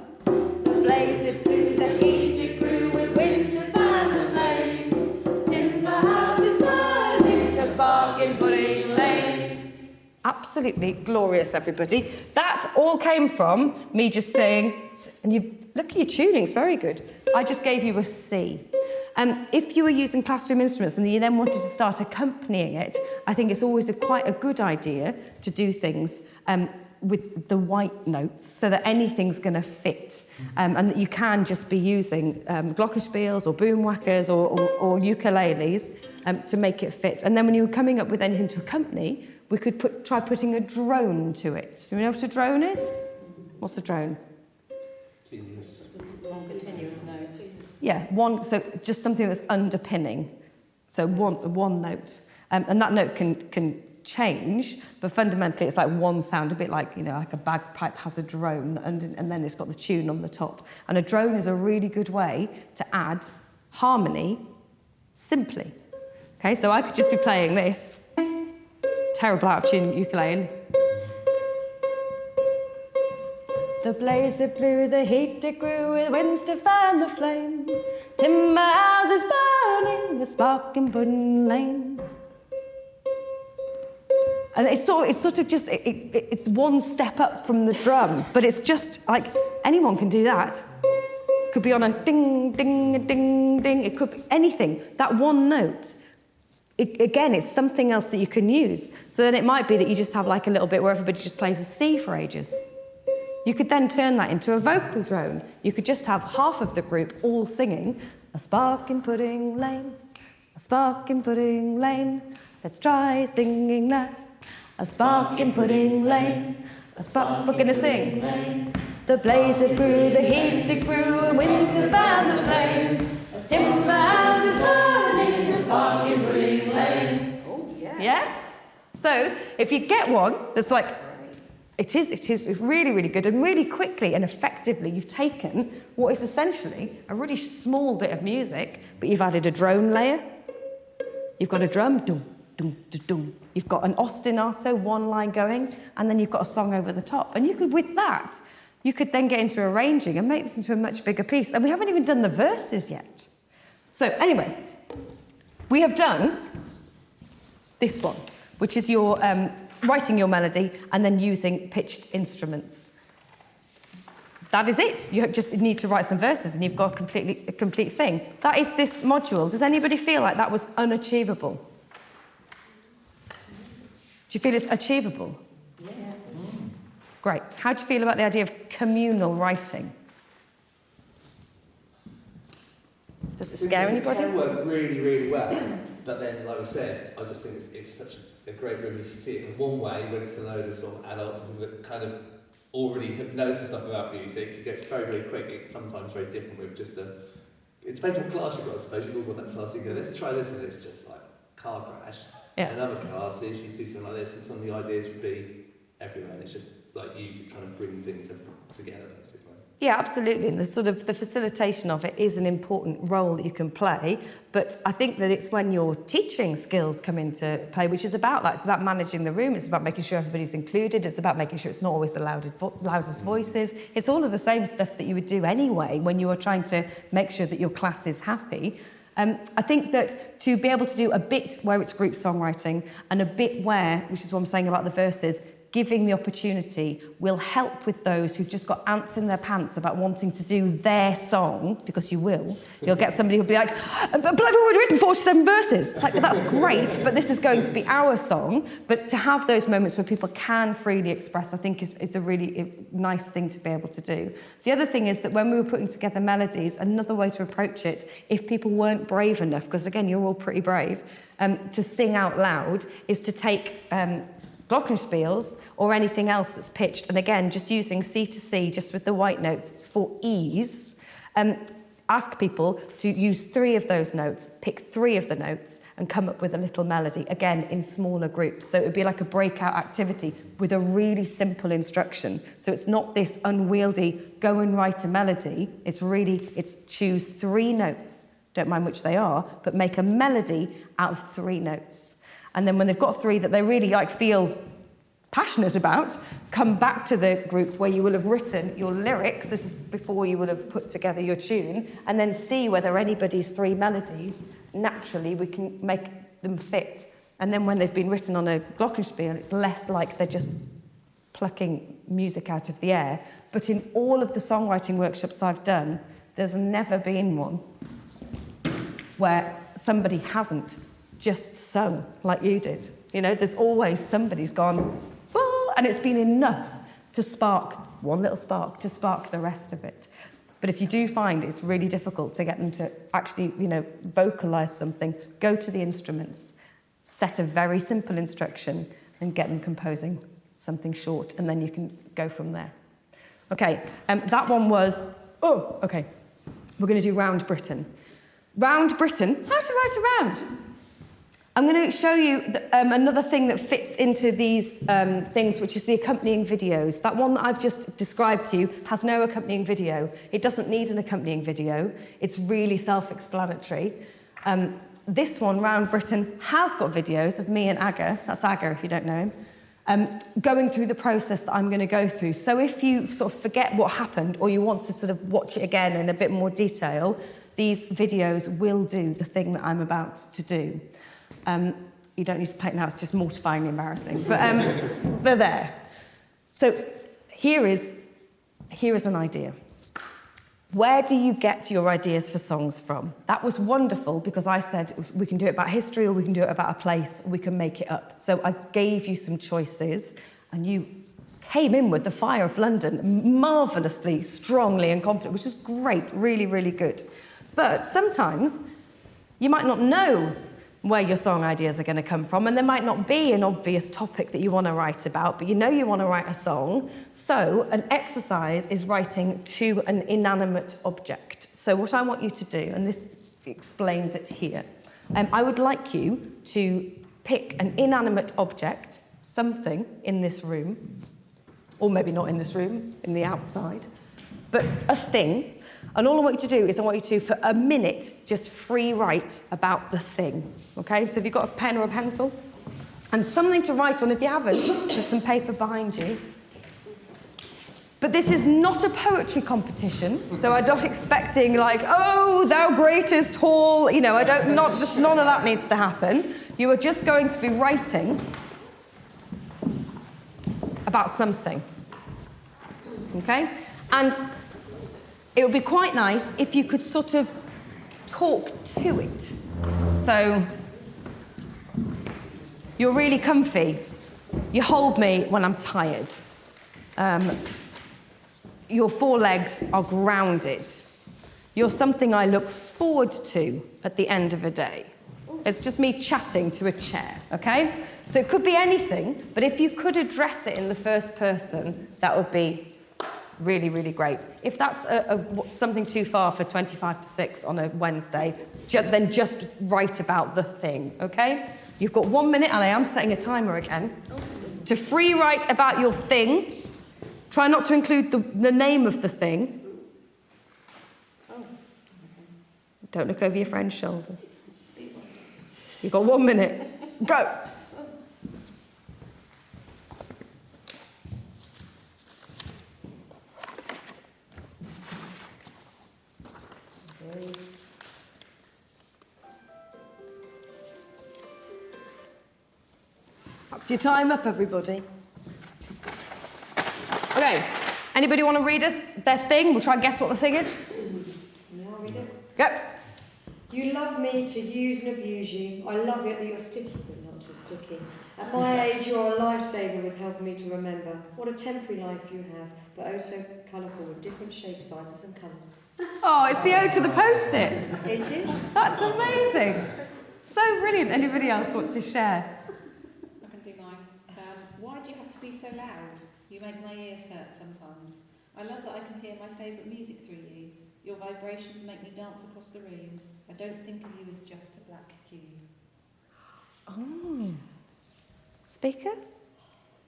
The blaze it blew, the heat it grew, with wind to fan the flames. Timber houses burning, a spark in Pudding Lane. Absolutely glorious, everybody. That all came from me just saying, and you look at your tunings, very good. I just gave you a C. If you were using classroom instruments and you then wanted to start accompanying it, I think it's always quite a good idea to do things with the white notes so that anything's going to fit, and that you can just be using glockenspiels or boomwhackers or ukuleles to make it fit. And then when you were coming up with anything to accompany, we could try putting a drone to it. Do you know what a drone is? What's a drone? Continuous. Continuous note. Yeah, one. So just something that's underpinning. So one note, and that note can change, but fundamentally it's like one sound, a bit like, you know, like a bagpipe has a drone, and then it's got the tune on the top. And a drone is a really good way to add harmony simply. Okay, so I could just be playing this. Terrible out of tune ukulele. The blaze it blew, the heat it grew, with winds to fan the flame. Timber houses burning, a spark in Pudding Lane. And it's sort of just, it's one step up from the drum, but it's just like, anyone can do that. Could be on a ding, ding, ding, ding. It could be anything. That one note. Again, it's something else that you can use. So then it might be that you just have like a little bit where everybody just plays a C for ages. You could then turn that into a vocal drone. You could just have half of the group all singing, a spark in Pudding Lane, a spark in Pudding Lane. Let's try singing that. A spark in Pudding Lane, a spark. We're going to sing. The blaze it grew, the heat it grew, and wind to fan the flames. Timber houses burning, a spark in Pudding Lane. Oh, yeah. Yes? So, if you get one that's like, It's really, really good. And really quickly and effectively, you've taken what is essentially a really small bit of music, but you've added a drone layer. You've got a drum, dum, dum, dum, dum. You've got an ostinato, one line going, and then you've got a song over the top. And you could, with that, you could then get into arranging and make this into a much bigger piece. And we haven't even done the verses yet. So anyway, we have done this one, which is your writing your melody and then using pitched instruments. That is it. You just need to write some verses and you've got a complete thing. That is this module. Does anybody feel like that was unachievable? Do you feel it's achievable? Yeah. Great. How do you feel about the idea of communal writing? Does it scare anybody? It can work really, really well, but then, like we said, I just think it's such a great room if you see it in one way, when it's a load of sort of adults and people that kind of already know some stuff about music. It gets very, very quick. It's sometimes very different with just it depends what class you've got, I suppose. You've all got that class, you go, let's try this, and it's just like car crash. Yeah. And other classes, you do something like this, and some of the ideas would be everywhere, and it's just like you trying to bring things together, basically. Yeah, absolutely. And the facilitation of it is an important role that you can play. But I think that it's when your teaching skills come into play, which is about that. It's about managing the room. It's about making sure everybody's included. It's about making sure it's not always the loudest voices. It's all of the same stuff that you would do anyway when you are trying to make sure that your class is happy. I think that to be able to do a bit where it's group songwriting and a bit where, which is what I'm saying about the verses, giving the opportunity will help with those who've just got ants in their pants about wanting to do their song, because you will. You'll get somebody who'll be like, but I've already written 47 verses. It's like, that's great, but this is going to be our song. But to have those moments where people can freely express, I think is a really nice thing to be able to do. The other thing is that when we were putting together melodies, another way to approach it, if people weren't brave enough, because again, you're all pretty brave, to sing out loud, is to take glockenspiels or anything else that's pitched, and again, just using C to C, just with the white notes for ease, ask people to use 3 of those notes, pick 3 of the notes, and come up with a little melody, again, in smaller groups. So it would be like a breakout activity with a really simple instruction. So it's not this unwieldy, go and write a melody. It's choose 3 notes, don't mind which they are, but make a melody out of 3 notes. And then when they've got 3 that they really feel passionate about, come back to the group where you will have written your lyrics. This is before you will have put together your tune, and then see whether anybody's 3 melodies, naturally, we can make them fit. And then when they've been written on a glockenspiel, it's less like they're just plucking music out of the air. But in all of the songwriting workshops I've done, there's never been one where somebody hasn't just sung like you did. You know, there's always somebody's gone, oh, and it's been enough to spark one little spark, to spark the rest of it. But if you do find it's really difficult to get them to actually, vocalise something, go to the instruments, set a very simple instruction, and get them composing something short, and then you can go from there. Okay, that one was, okay. We're going to do Round Britain. Round Britain, how to write a round. I'm going to show you another thing that fits into these things, which is the accompanying videos. That one that I've just described to you has no accompanying video. It doesn't need an accompanying video. It's really self-explanatory. This one, Round Britain, has got videos of me and Aga, that's Aga if you don't know him, going through the process that I'm going to go through. So if you sort of forget what happened or you want to sort of watch it again in a bit more detail, these videos will do the thing that I'm about to do. You don't need to play it now, it's just mortifyingly embarrassing, but they're there. So here is an idea. Where do you get your ideas for songs from? That was wonderful because I said we can do it about history or we can do it about a place or we can make it up. So I gave you some choices and you came in with the fire of London marvellously, strongly and confident, which is great, really, really good. But sometimes you might not know where your song ideas are going to come from, and there might not be an obvious topic that you want to write about, but you know you want to write a song. So an exercise is writing to an inanimate object. So what I want you to do, and this explains it here, I would like you to pick an inanimate object, something in this room, or maybe not in this room, in the outside, but a thing. And all I want you to do is I want you to, for a minute, just free write about the thing, okay? So have you got a pen or a pencil? And something to write on if you haven't, there's some paper behind you. But this is not a poetry competition, so I'm not expecting like, oh, thou greatest hall, you know, none of that needs to happen. You are just going to be writing about something, okay? And it would be quite nice if you could sort of talk to it. So you're really comfy. You hold me when I'm tired. Your forelegs are grounded. You're something I look forward to at the end of a day. It's just me chatting to a chair, okay? So it could be anything, but if you could address it in the first person, that would be really, really great. If that's something too far for 25 to 6 on a Wednesday, then just write about the thing, okay? You've got 1 minute, and I am setting a timer again, to free write about your thing. Try not to include the name of the thing. Don't look over your friend's shoulder. You've got 1 minute. Go. That's your time up, everybody. Okay, anybody want to read us their thing? We'll try and guess what the thing is. Yeah, I'll read it. Go. You love me to use and abuse you. I love it that you're sticky, but not too sticky. At my age, you're a lifesaver with helping me to remember. What a temporary life you have, but oh so colourful with different shapes, sizes and colours. Oh, it's the ode to the post-it. It is. That's amazing. So brilliant. Anybody else want to share? I can do mine. Why do you have to be so loud? You make my ears hurt sometimes. I love that I can hear my favourite music through you. Your vibrations make me dance across the room. I don't think of you as just a black cube. Oh. Speaker?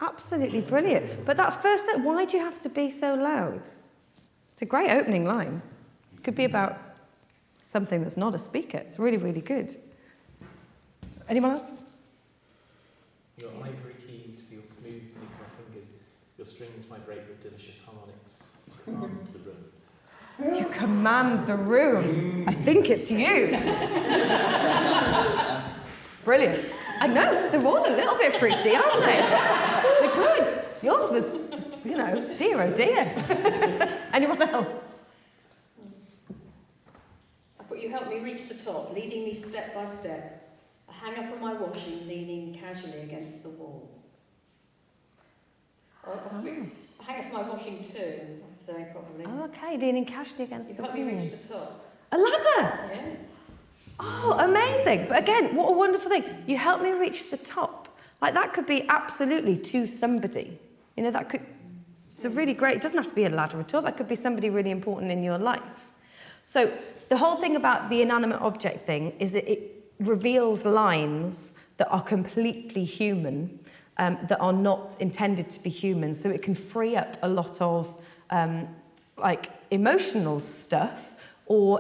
Absolutely brilliant. But that's first, why do you have to be so loud? It's a great opening line. It could be about something that's not a speaker. It's really, really good. Anyone else? Your ivory keys feel smooth beneath my fingers. Your strings vibrate with delicious harmonics. You command the room. You command the room. I think it's you. Brilliant. I know, they're all a little bit fruity, aren't they? They're good. Yours was, dear oh dear. Anyone else? But you helped me reach the top, leading me step by step. A hanger for my washing, leaning casually against the wall. A hanger for my washing too, I'd say probably. Oh, okay, leaning casually against You the helped wall. me reach the top. A ladder! Yeah. Oh, amazing. But again, what a wonderful thing. You helped me reach the top. Like, that could be absolutely to somebody. It's a really great, it doesn't have to be a ladder at all. That could be somebody really important in your life. So the whole thing about the inanimate object thing is that it reveals lines that are completely human, that are not intended to be human. So it can free up a lot of emotional stuff or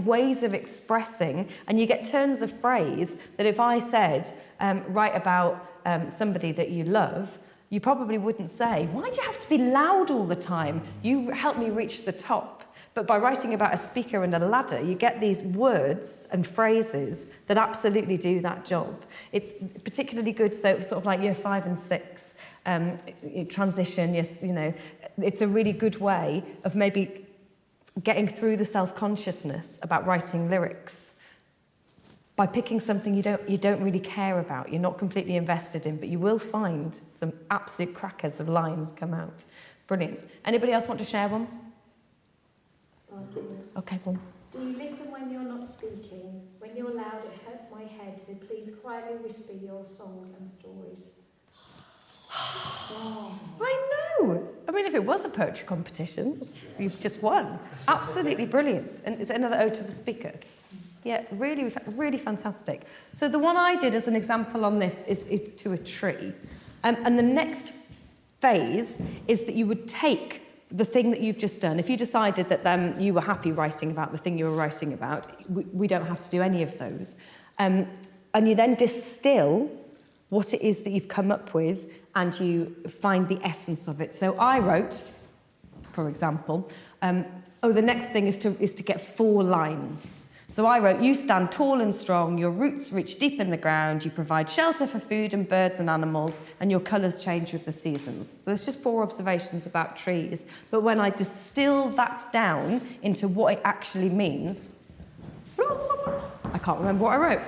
ways of expressing, and you get turns of phrase that if I said, write about somebody that you love, you probably wouldn't say, why do you have to be loud all the time? You helped me reach the top. But by writing about a speaker and a ladder, you get these words and phrases that absolutely do that job. It's particularly good, so sort of like year 5 and 6, transition, it's a really good way of maybe getting through the self-consciousness about writing lyrics by picking something you don't really care about, you're not completely invested in, but you will find some absolute crackers of lines come out. Brilliant. Anybody else want to share one? Okay, one. Do you listen when you're not speaking? When you're loud, it hurts my head, so please quietly whisper your songs and stories. I know. I mean, if it was a poetry competition, you've just won. Absolutely brilliant. And it's another ode to the speaker. Yeah, really, really fantastic. So the one I did as an example on this is to a tree. And the next phase is that you would take the thing that you've just done. If you decided that you were happy writing about the thing you were writing about, we don't have to do any of those. And you then distill what it is that you've come up with, and you find the essence of it. So I wrote, for example, the next thing is to get 4 lines. So I wrote, you stand tall and strong, your roots reach deep in the ground, you provide shelter for food and birds and animals, and your colours change with the seasons. So there's just 4 observations about trees. But when I distill that down into what it actually means, I can't remember what I wrote.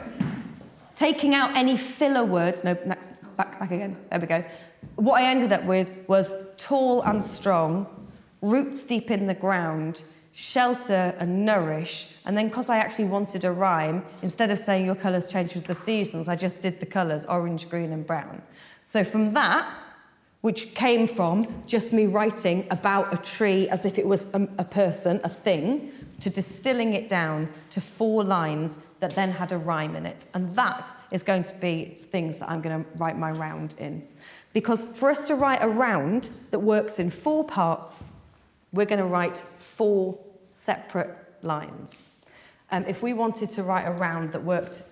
Taking out any filler words, no, next, back again, there we go. What I ended up with was tall and strong, roots deep in the ground, shelter and nourish, and then because I actually wanted a rhyme, instead of saying your colours change with the seasons, I just did the colours, orange, green and brown. So from that, which came from just me writing about a tree as if it was a person, a thing, to distilling it down to 4 lines that then had a rhyme in it. And that is going to be things that I'm going to write my round in. Because for us to write a round that works in 4 parts, we're going to write 4 separate lines. If we wanted to write a round that worked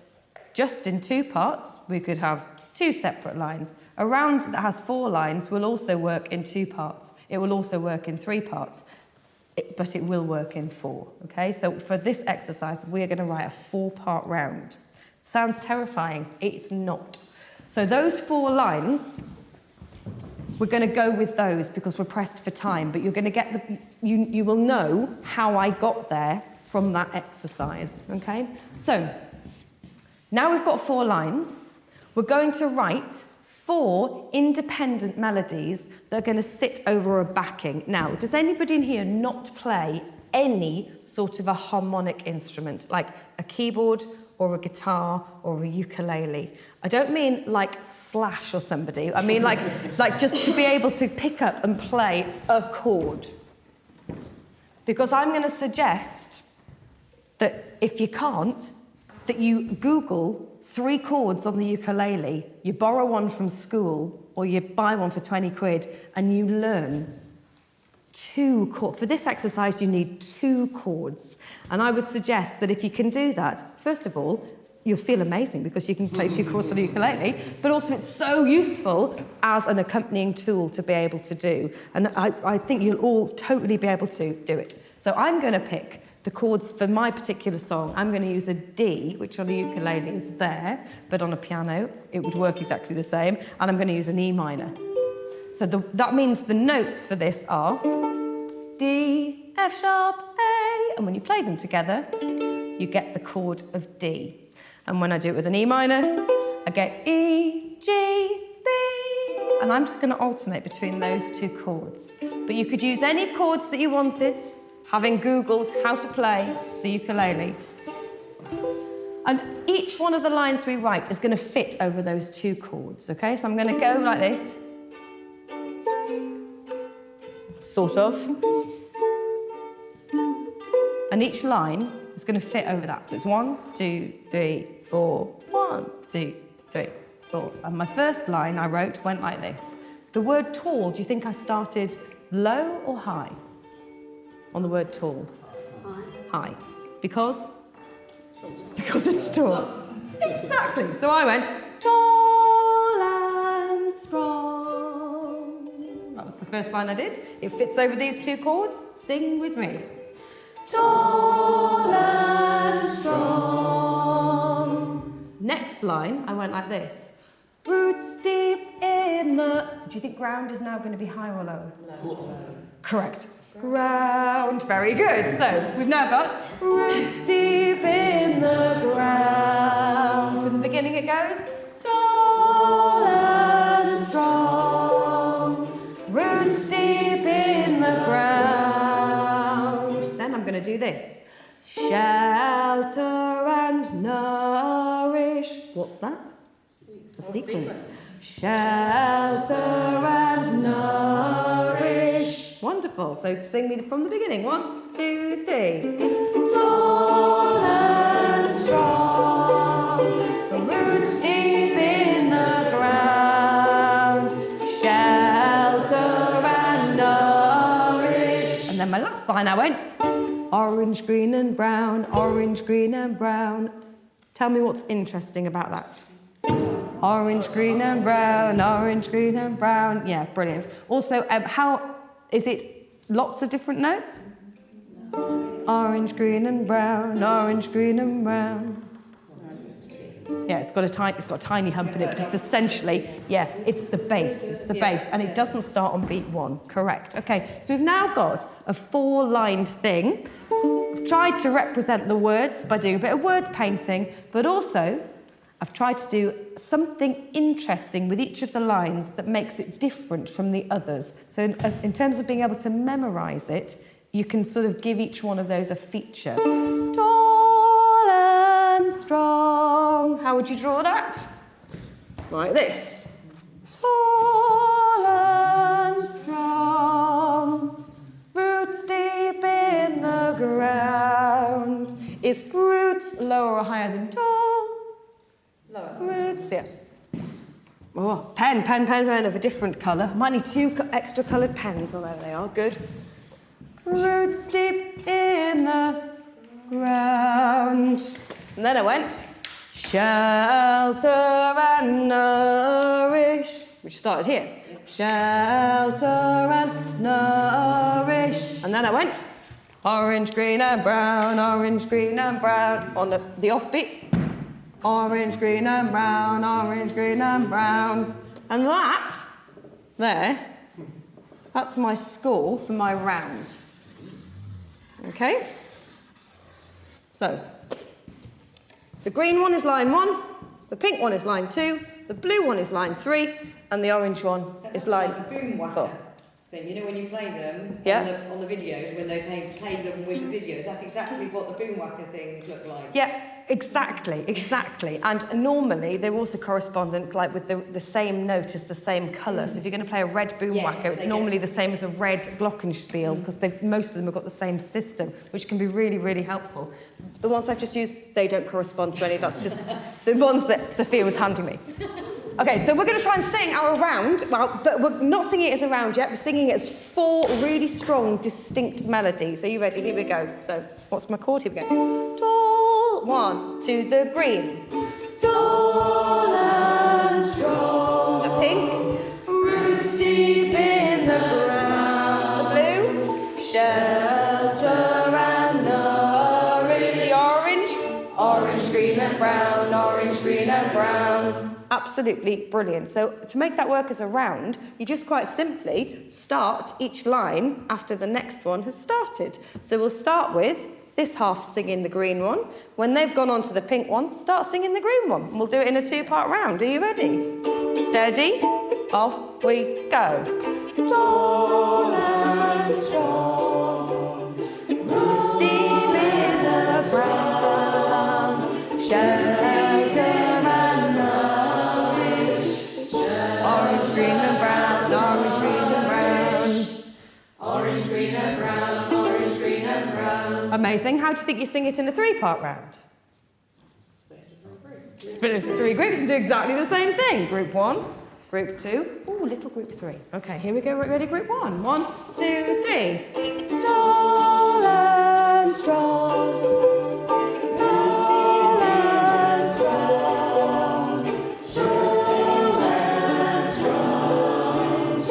just in 2 parts, we could have 2 separate lines. A round that has 4 lines will also work in 2 parts. It will also work in 3 parts, but it will work in 4, okay? So for this exercise, we're going to write a 4-part round. Sounds terrifying. It's not. So those 4 lines, we're going to go with those because we're pressed for time, but you're going to get you will know how I got there from that exercise, okay? So now we've got 4 lines. We're going to write 4 independent melodies that are going to sit over a backing. Now, does anybody in here not play any sort of a harmonic instrument, like a keyboard or a guitar or a ukulele? I don't mean like Slash or somebody. I mean like just to be able to pick up and play a chord. Because I'm going to suggest that if you can't, that you Google 3 chords on the ukulele, you borrow one from school, or you buy one for 20 quid, and you learn 2 chords. For this exercise, you need 2 chords. And I would suggest that if you can do that, first of all, you'll feel amazing because you can play 2 chords on the ukulele, but also it's so useful as an accompanying tool to be able to do. And I think you'll all totally be able to do it. So I'm going to pick the chords for my particular song. I'm going to use a D, which on the ukulele is there, but on a piano, it would work exactly the same. And I'm going to use an E minor. So that means the notes for this are D, F sharp, A. And when you play them together, you get the chord of D. And when I do it with an E minor, I get E, G, B. And I'm just going to alternate between those 2 chords. But you could use any chords that you wanted, having Googled how to play the ukulele. And each one of the lines we write is going to fit over those 2 chords, okay? So I'm going to go like this. Sort of. And each line is going to fit over that. So it's 1, 2, 3, 4, 1, 2, 3, 4. And my first line I wrote went like this. The word tall, do you think I started low or high on the word tall? High. Because? Because it's tall. Exactly. So I went tall and strong. That was the first line I did. It fits over these 2 chords. Sing with me. Tall and strong. Next line, I went like this. Roots deep in the... Do you think ground is now going to be high or low? Low. Correct. Ground. Very good. So we've now got roots deep in the ground. From the beginning it goes tall and strong. Roots deep in the ground. Then I'm going to do this. Shelter and nourish. What's that? It's a sequence. Shelter and nourish. Wonderful. So sing me from the beginning. 1, 2, 3. Tall and strong, roots deep in the ground, shelter And I went orange, green and brown, orange, green and brown. Tell me what's interesting about that. Orange, green and brown, orange, green and brown. Yeah, brilliant. Also, how is it lots of different notes? Orange, green and brown, orange, green and brown. Yeah, it's got a tiny hump in it, but it's essentially, it's the bass, and it doesn't start on beat 1, correct. Okay, so we've now got a 4-lined thing. I've tried to represent the words by doing a bit of word painting, but also I've tried to do something interesting with each of the lines that makes it different from the others. So in terms of being able to memorise it, you can sort of give each one of those a feature. Tall and strong. How would you draw that? Like this. Tall and strong. Roots deep in the ground. Is roots lower or higher than tall? Lower. Roots, yeah. Oh, pen of a different colour. Might need 2 extra coloured pens. Oh, there they are. Good. Roots deep in the ground. And then I went shelter and nourish, which started here. Shelter and nourish. And then I went orange, green and brown, orange, green and brown. On the offbeat. Orange, green and brown, orange, green and brown. And that's my score for my round. Okay? So, the green one is line 1, the pink one is line 2, the blue one is line 3, and the orange one is line like the boom whacker 4. thing. You know when you play them Yeah. on the videos, when they play them with the videos, that's exactly what the boom whacker things look like. Yeah, exactly. And normally they're also correspondent, like with the same note as the same colour. So if you're going to play a red boom whacker, it's normally the same as a red glockenspiel, because most of them have got the same system, which can be really, really helpful. The ones I've just used, they don't correspond to any. That's just the ones that Sophia was handing me. Okay, so we're going to try and sing our round, but we're not singing it as a round yet. We're singing it as 4 really strong, distinct melodies. Are you ready? Here we go. So, what's my chord? Here we go. Tall, 1, 2, the green. Tall and strong. The pink. Roots deep in the ground. The blue. Shelter and nourish. The orange. Orange, green and brown. Orange, green and brown. Absolutely brilliant. So to make that work as a round, you just quite simply start each line after the next one has started. So we'll start with this half singing the green one. When they've gone on to the pink one, start singing the green one. We'll do it in a 2-part round. Are you ready? Steady. Off we go. Tall and strong. Roots deep in the ground. Shelter and nourish. Orange, green and brown. Orange, green and brown. Orange, green and brown. Orange, green and brown. Amazing. How do you think you sing it in a 3-part round? Split into 3 groups and do exactly the same thing. Group 1, group 2, little group 3. Okay, here we go. Ready, group 1. 1, 2, 3. Tall and strong. Tall and strong. Tall and strong.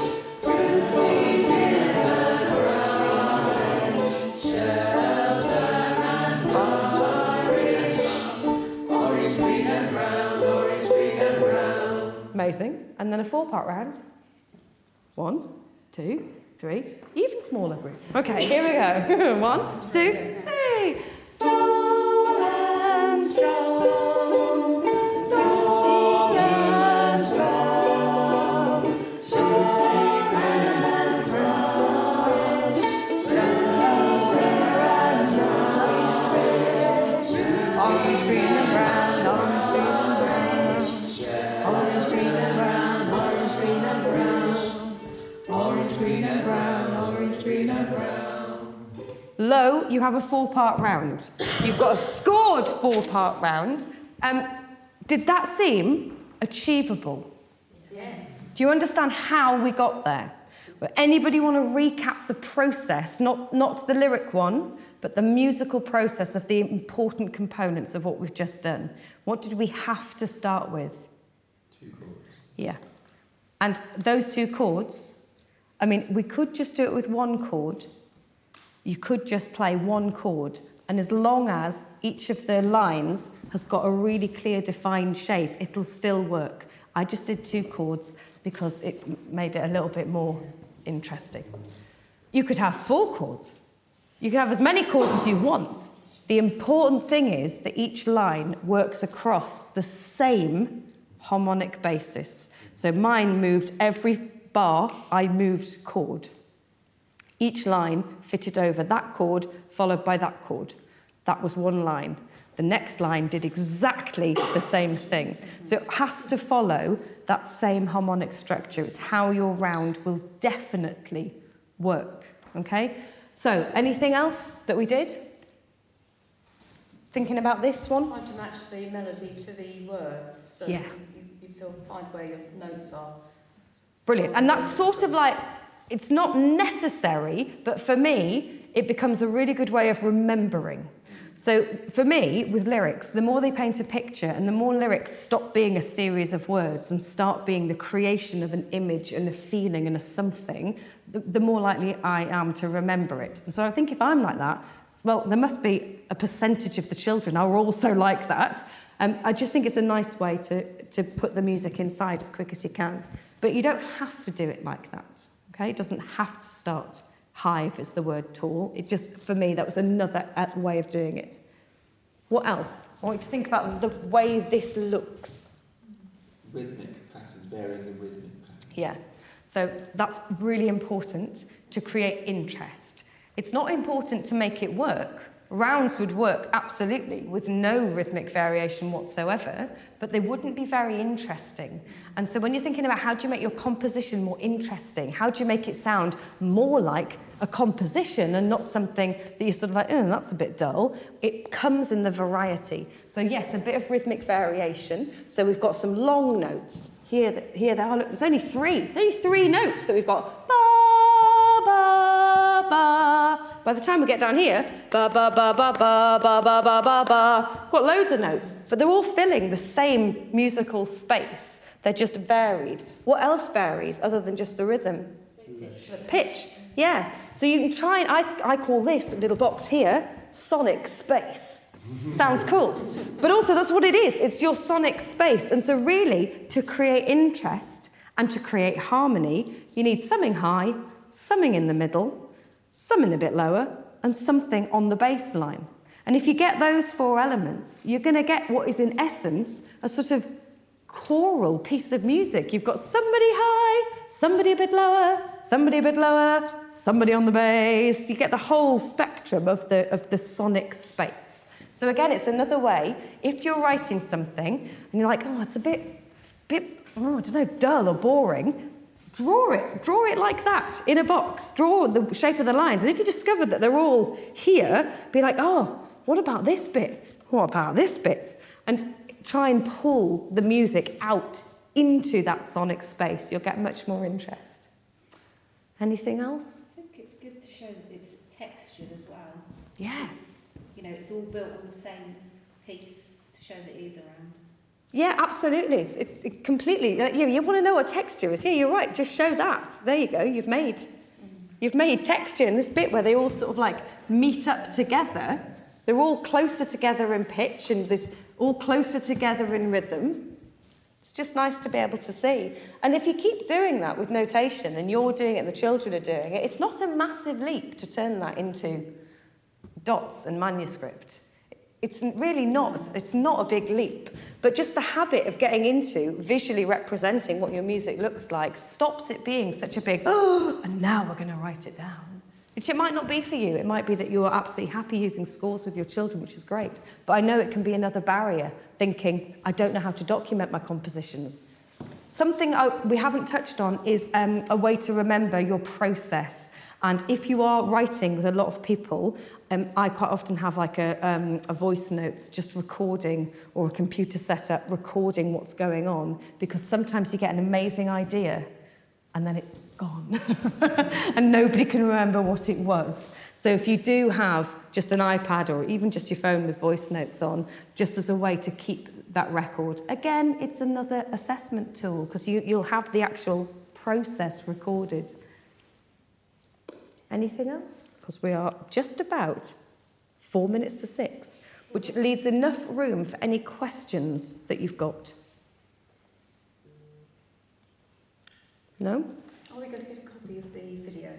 Roots deep in the ground. Shelter and orange, green and brown. Orange, green and brown. Amazing. And then a 4-part round. 1, 2, 3. Even smaller group. Okay, here we go. 1, 2, 3. Tall and strong. Tall and strong. Roots deep and strong. Shelter and nourish. Orange, green and brown. Orange, green and brown. Orange, green and brown. Orange, green and brown. Orange, green and brown. Orange, green and brown. Low, you have a 4-part round. You've got a scored 4-part round. Did that seem achievable? Yes. Do you understand how we got there? But anybody want to recap the process, not the lyric one, but the musical process of the important components of what we've just done? What did we have to start with? 2 chords. Yeah. And those 2 chords, I mean, we could just do it with 1 chord. You could just play 1 chord. And as long as each of the lines has got a really clear defined shape, it'll still work. I just did 2 chords because it made it a little bit more interesting. You could have 4 chords. You can have as many chords as you want. The important thing is that each line works across the same harmonic basis. So mine moved every bar, I moved chord. Each line fitted over that chord, followed by that chord. That was 1 line. The next line did exactly the same thing. So it has to follow that same harmonic structure. It's how your round will definitely work, okay? So, anything else that we did? Thinking about this one? Trying to match the melody to the words, so Yeah. you find where your notes are. Brilliant. And that's sort of like, it's not necessary, but for me, it becomes a really good way of remembering. So for me, with lyrics, the more they paint a picture and the more lyrics stop being a series of words and start being the creation of an image and a feeling and a something, the more likely I am to remember it. And so I think if I'm like that, well, there must be a percentage of the children are also like that. I just think it's a nice way to put the music inside as quick as you can. But you don't have to do it like that, okay? It doesn't have to start high if it's the word tall. It just, for me, that was another way of doing it. What else? I want you to think about the way this looks. Rhythmic patterns, varying the rhythmic patterns. Yeah. So that's really important to create interest. It's not important to make it work. Rounds would work absolutely with no rhythmic variation whatsoever, but they wouldn't be very interesting. And so when you're thinking about how do you make your composition more interesting, how do you make it sound more like a composition and not something that you're sort of like, oh, that's a bit dull, it comes in the variety. So yes, a bit of rhythmic variation. So we've got some long notes. Here they are. Look, there's only 3. Only 3 notes that we've got. Ba, ba, ba. By the time we get down here, ba, ba, ba, ba, ba, ba, ba, ba, ba, ba. We've got loads of notes, but they're all filling the same musical space. They're just varied. What else varies other than just the rhythm? Pitch. Yeah. So you can try, and I call this little box here sonic space. Sounds cool. But also that's what it is. It's your sonic space. And so really, to create interest and to create harmony, you need something high, something in the middle, something a bit lower, and something on the bass line. And if you get those 4 elements, you're going to get what is in essence a sort of choral piece of music. You've got somebody high, somebody a bit lower, somebody a bit lower, somebody on the bass. You get the whole spectrum of the sonic space. So again, it's another way, if you're writing something and you're like, oh, it's a bit, oh, I don't know, dull or boring, draw it like that in a box. Draw the shape of the lines. And if you discover that they're all here, be like, oh, what about this bit? What about this bit? And try and pull the music out into that sonic space. You'll get much more interest. Anything else? I think it's good to show that it's textured as well. Yes. You know, it's all built on the same piece to show that it is around. Yeah, absolutely. It's completely. You want to know what texture is? Yeah, you're right. Just show that. There you go. You've made texture in this bit where they all sort of like meet up together. They're all closer together in pitch and this all closer together in rhythm. It's just nice to be able to see. And if you keep doing that with notation and you're doing it and the children are doing it, it's not a massive leap to turn that into dots and manuscript. It's really not. It's not a big leap. But just the habit of getting into visually representing what your music looks like stops it being such a big, oh, and now we're going to write it down. Which it might not be for you. It might be that you're absolutely happy using scores with your children, which is great. But I know it can be another barrier, thinking, I don't know how to document my compositions. Something we haven't touched on is a way to remember your process. And if you are writing with a lot of people, I quite often have like a voice notes just recording, or a computer setup recording what's going on, because sometimes you get an amazing idea and then it's gone. And nobody can remember what it was. So if you do have just an iPad or even just your phone with voice notes on, just as a way to keep that record, again, it's another assessment tool because you'll have the actual process recorded. Anything else? Because we are just about 4 minutes to 6, which leaves enough room for any questions that you've got. No? Are we going to get a copy of the video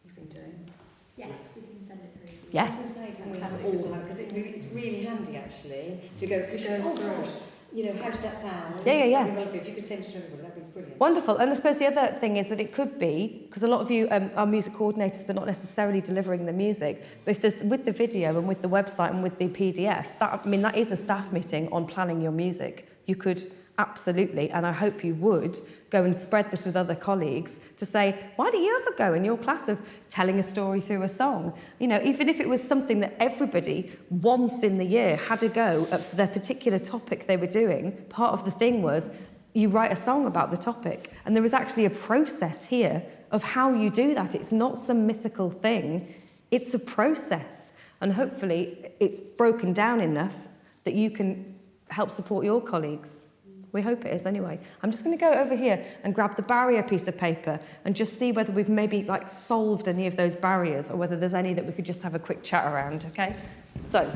you've been doing? Yes, we can send it through. Yes. I was going to say, fantastic as well, because it's really handy actually to go through. Oh gosh, you know, how did that sound? Yeah. That'd be lovely. If you could send it to everybody, that'd be brilliant. Wonderful. And I suppose the other thing is that it could be, because a lot of you are music coordinators but not necessarily delivering the music, but if there's, with the video and with the website and with the PDFs, that is a staff meeting on planning your music. You could absolutely, and I hope you would, go and spread this with other colleagues to say, why don't you ever go in your class of telling a story through a song? You know, even if it was something that everybody once in the year had a go at for their particular topic they were doing, part of the thing was you write a song about the topic. And there is actually a process here of how you do that. It's not some mythical thing. It's a process. And hopefully it's broken down enough that you can help support your colleagues. We hope it is anyway. I'm just going to go over here and grab the barrier piece of paper and just see whether we've maybe solved any of those barriers or whether there's any that we could just have a quick chat around, okay? So,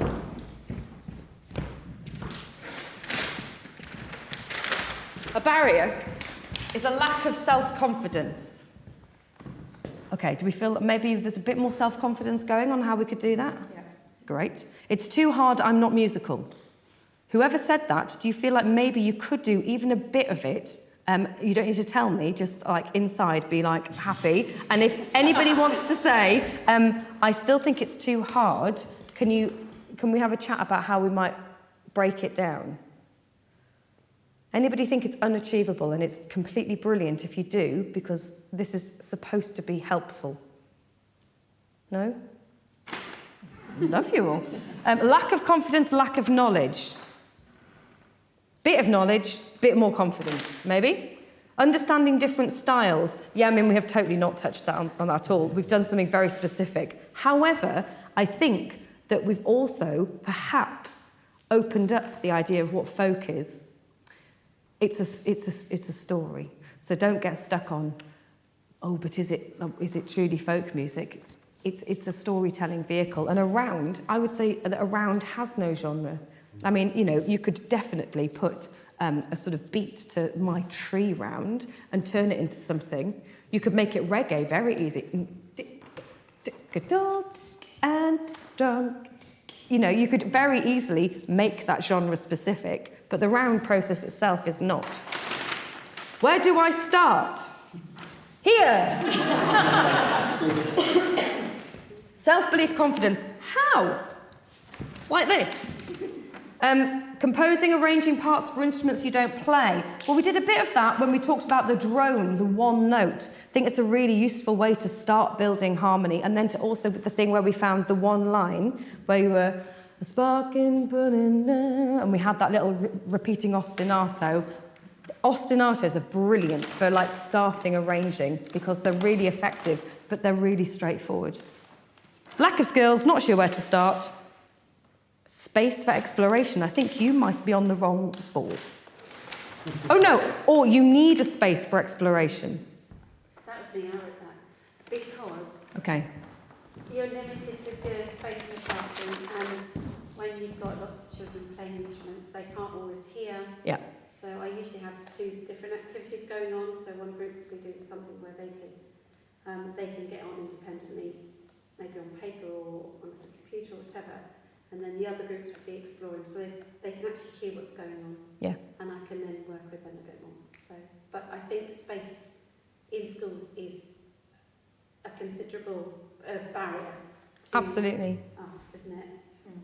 a barrier is a lack of self-confidence. Okay, do we feel that maybe there's a bit more self-confidence going on how we could do that? Yeah. Great. It's too hard, I'm not musical. Whoever said that, do you feel like maybe you could do even a bit of it? You don't need to tell me, just inside be happy. And if anybody wants to say, I still think it's too hard, can we have a chat about how we might break it down? Anybody think it's unachievable and it's completely brilliant if you do, because this is supposed to be helpful? No? Love you all. Lack of confidence, lack of knowledge. Bit of knowledge, bit more confidence, maybe. Understanding different styles. Yeah, I mean, we have totally not touched that on at all. We've done something very specific. However, I think that we've also perhaps opened up the idea of what folk is. It's a story. So don't get stuck on, oh, but is it truly folk music? It's a storytelling vehicle. And I would say that around has no genre. I mean, you could definitely put a sort of beat to My Tree Round and turn it into something. You could make it reggae very easy. And strong. You could very easily make that genre specific, but the round process itself is not. Where do I start? Here. Self-belief, confidence. How? Like this. Composing, arranging parts for instruments you don't play. Well, we did a bit of that when we talked about the drone, the one note. I think it's a really useful way to start building harmony, and then to also with the thing where we found the one line, where you were a sparking, and we had that little repeating ostinato. Ostinatos are brilliant for starting arranging because they're really effective, but they're really straightforward. Lack of skills, not sure where to start. Space for exploration. I think you might be on the wrong board. Oh no, or you need a space for exploration. That was me, I wrote that. Because Okay. you're limited with the space in the classroom, and when you've got lots of children playing instruments, they can't always hear. Yeah. So I usually have 2 different activities going on. So one group will be doing something where they can get on independently, maybe on paper or on the computer or whatever. And then the other groups would be exploring, so they can actually hear what's going on. Yeah. And I can then work with them a bit more. So, but I think space in schools is a considerable barrier to Absolutely. us, isn't it,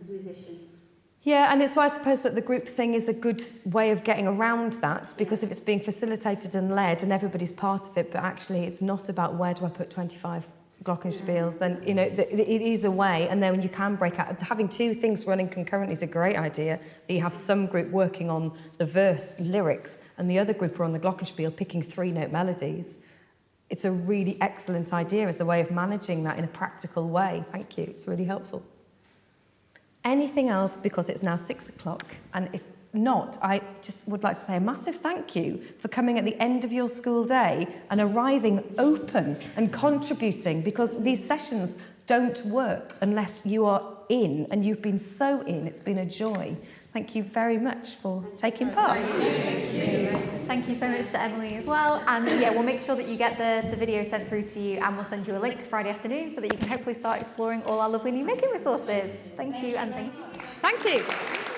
as musicians? Yeah, and it's why I suppose that the group thing is a good way of getting around that, because if it's being facilitated and led and everybody's part of it, but actually it's not about where do I put 25 glockenspiels, then it is a way, and then you can break out. Having 2 things running concurrently is a great idea. That you have some group working on the verse lyrics and the other group are on the glockenspiel picking 3-note melodies. it's a really excellent idea as a way of managing that in a practical way. Thank you, it's really helpful. Anything else, because it's now 6 o'clock, and if not, I just would like to say a massive thank you for coming at the end of your school day and arriving open and contributing, because these sessions don't work unless you are in, and you've been so in. It's been a joy. Thank you very much for taking part. Thank you so much to Emily as well. And yeah, we'll make sure that you get the video sent through to you, and we'll send you a link to Friday afternoon so that you can hopefully start exploring all our lovely new making resources. Thank you, and thank you. Thank you.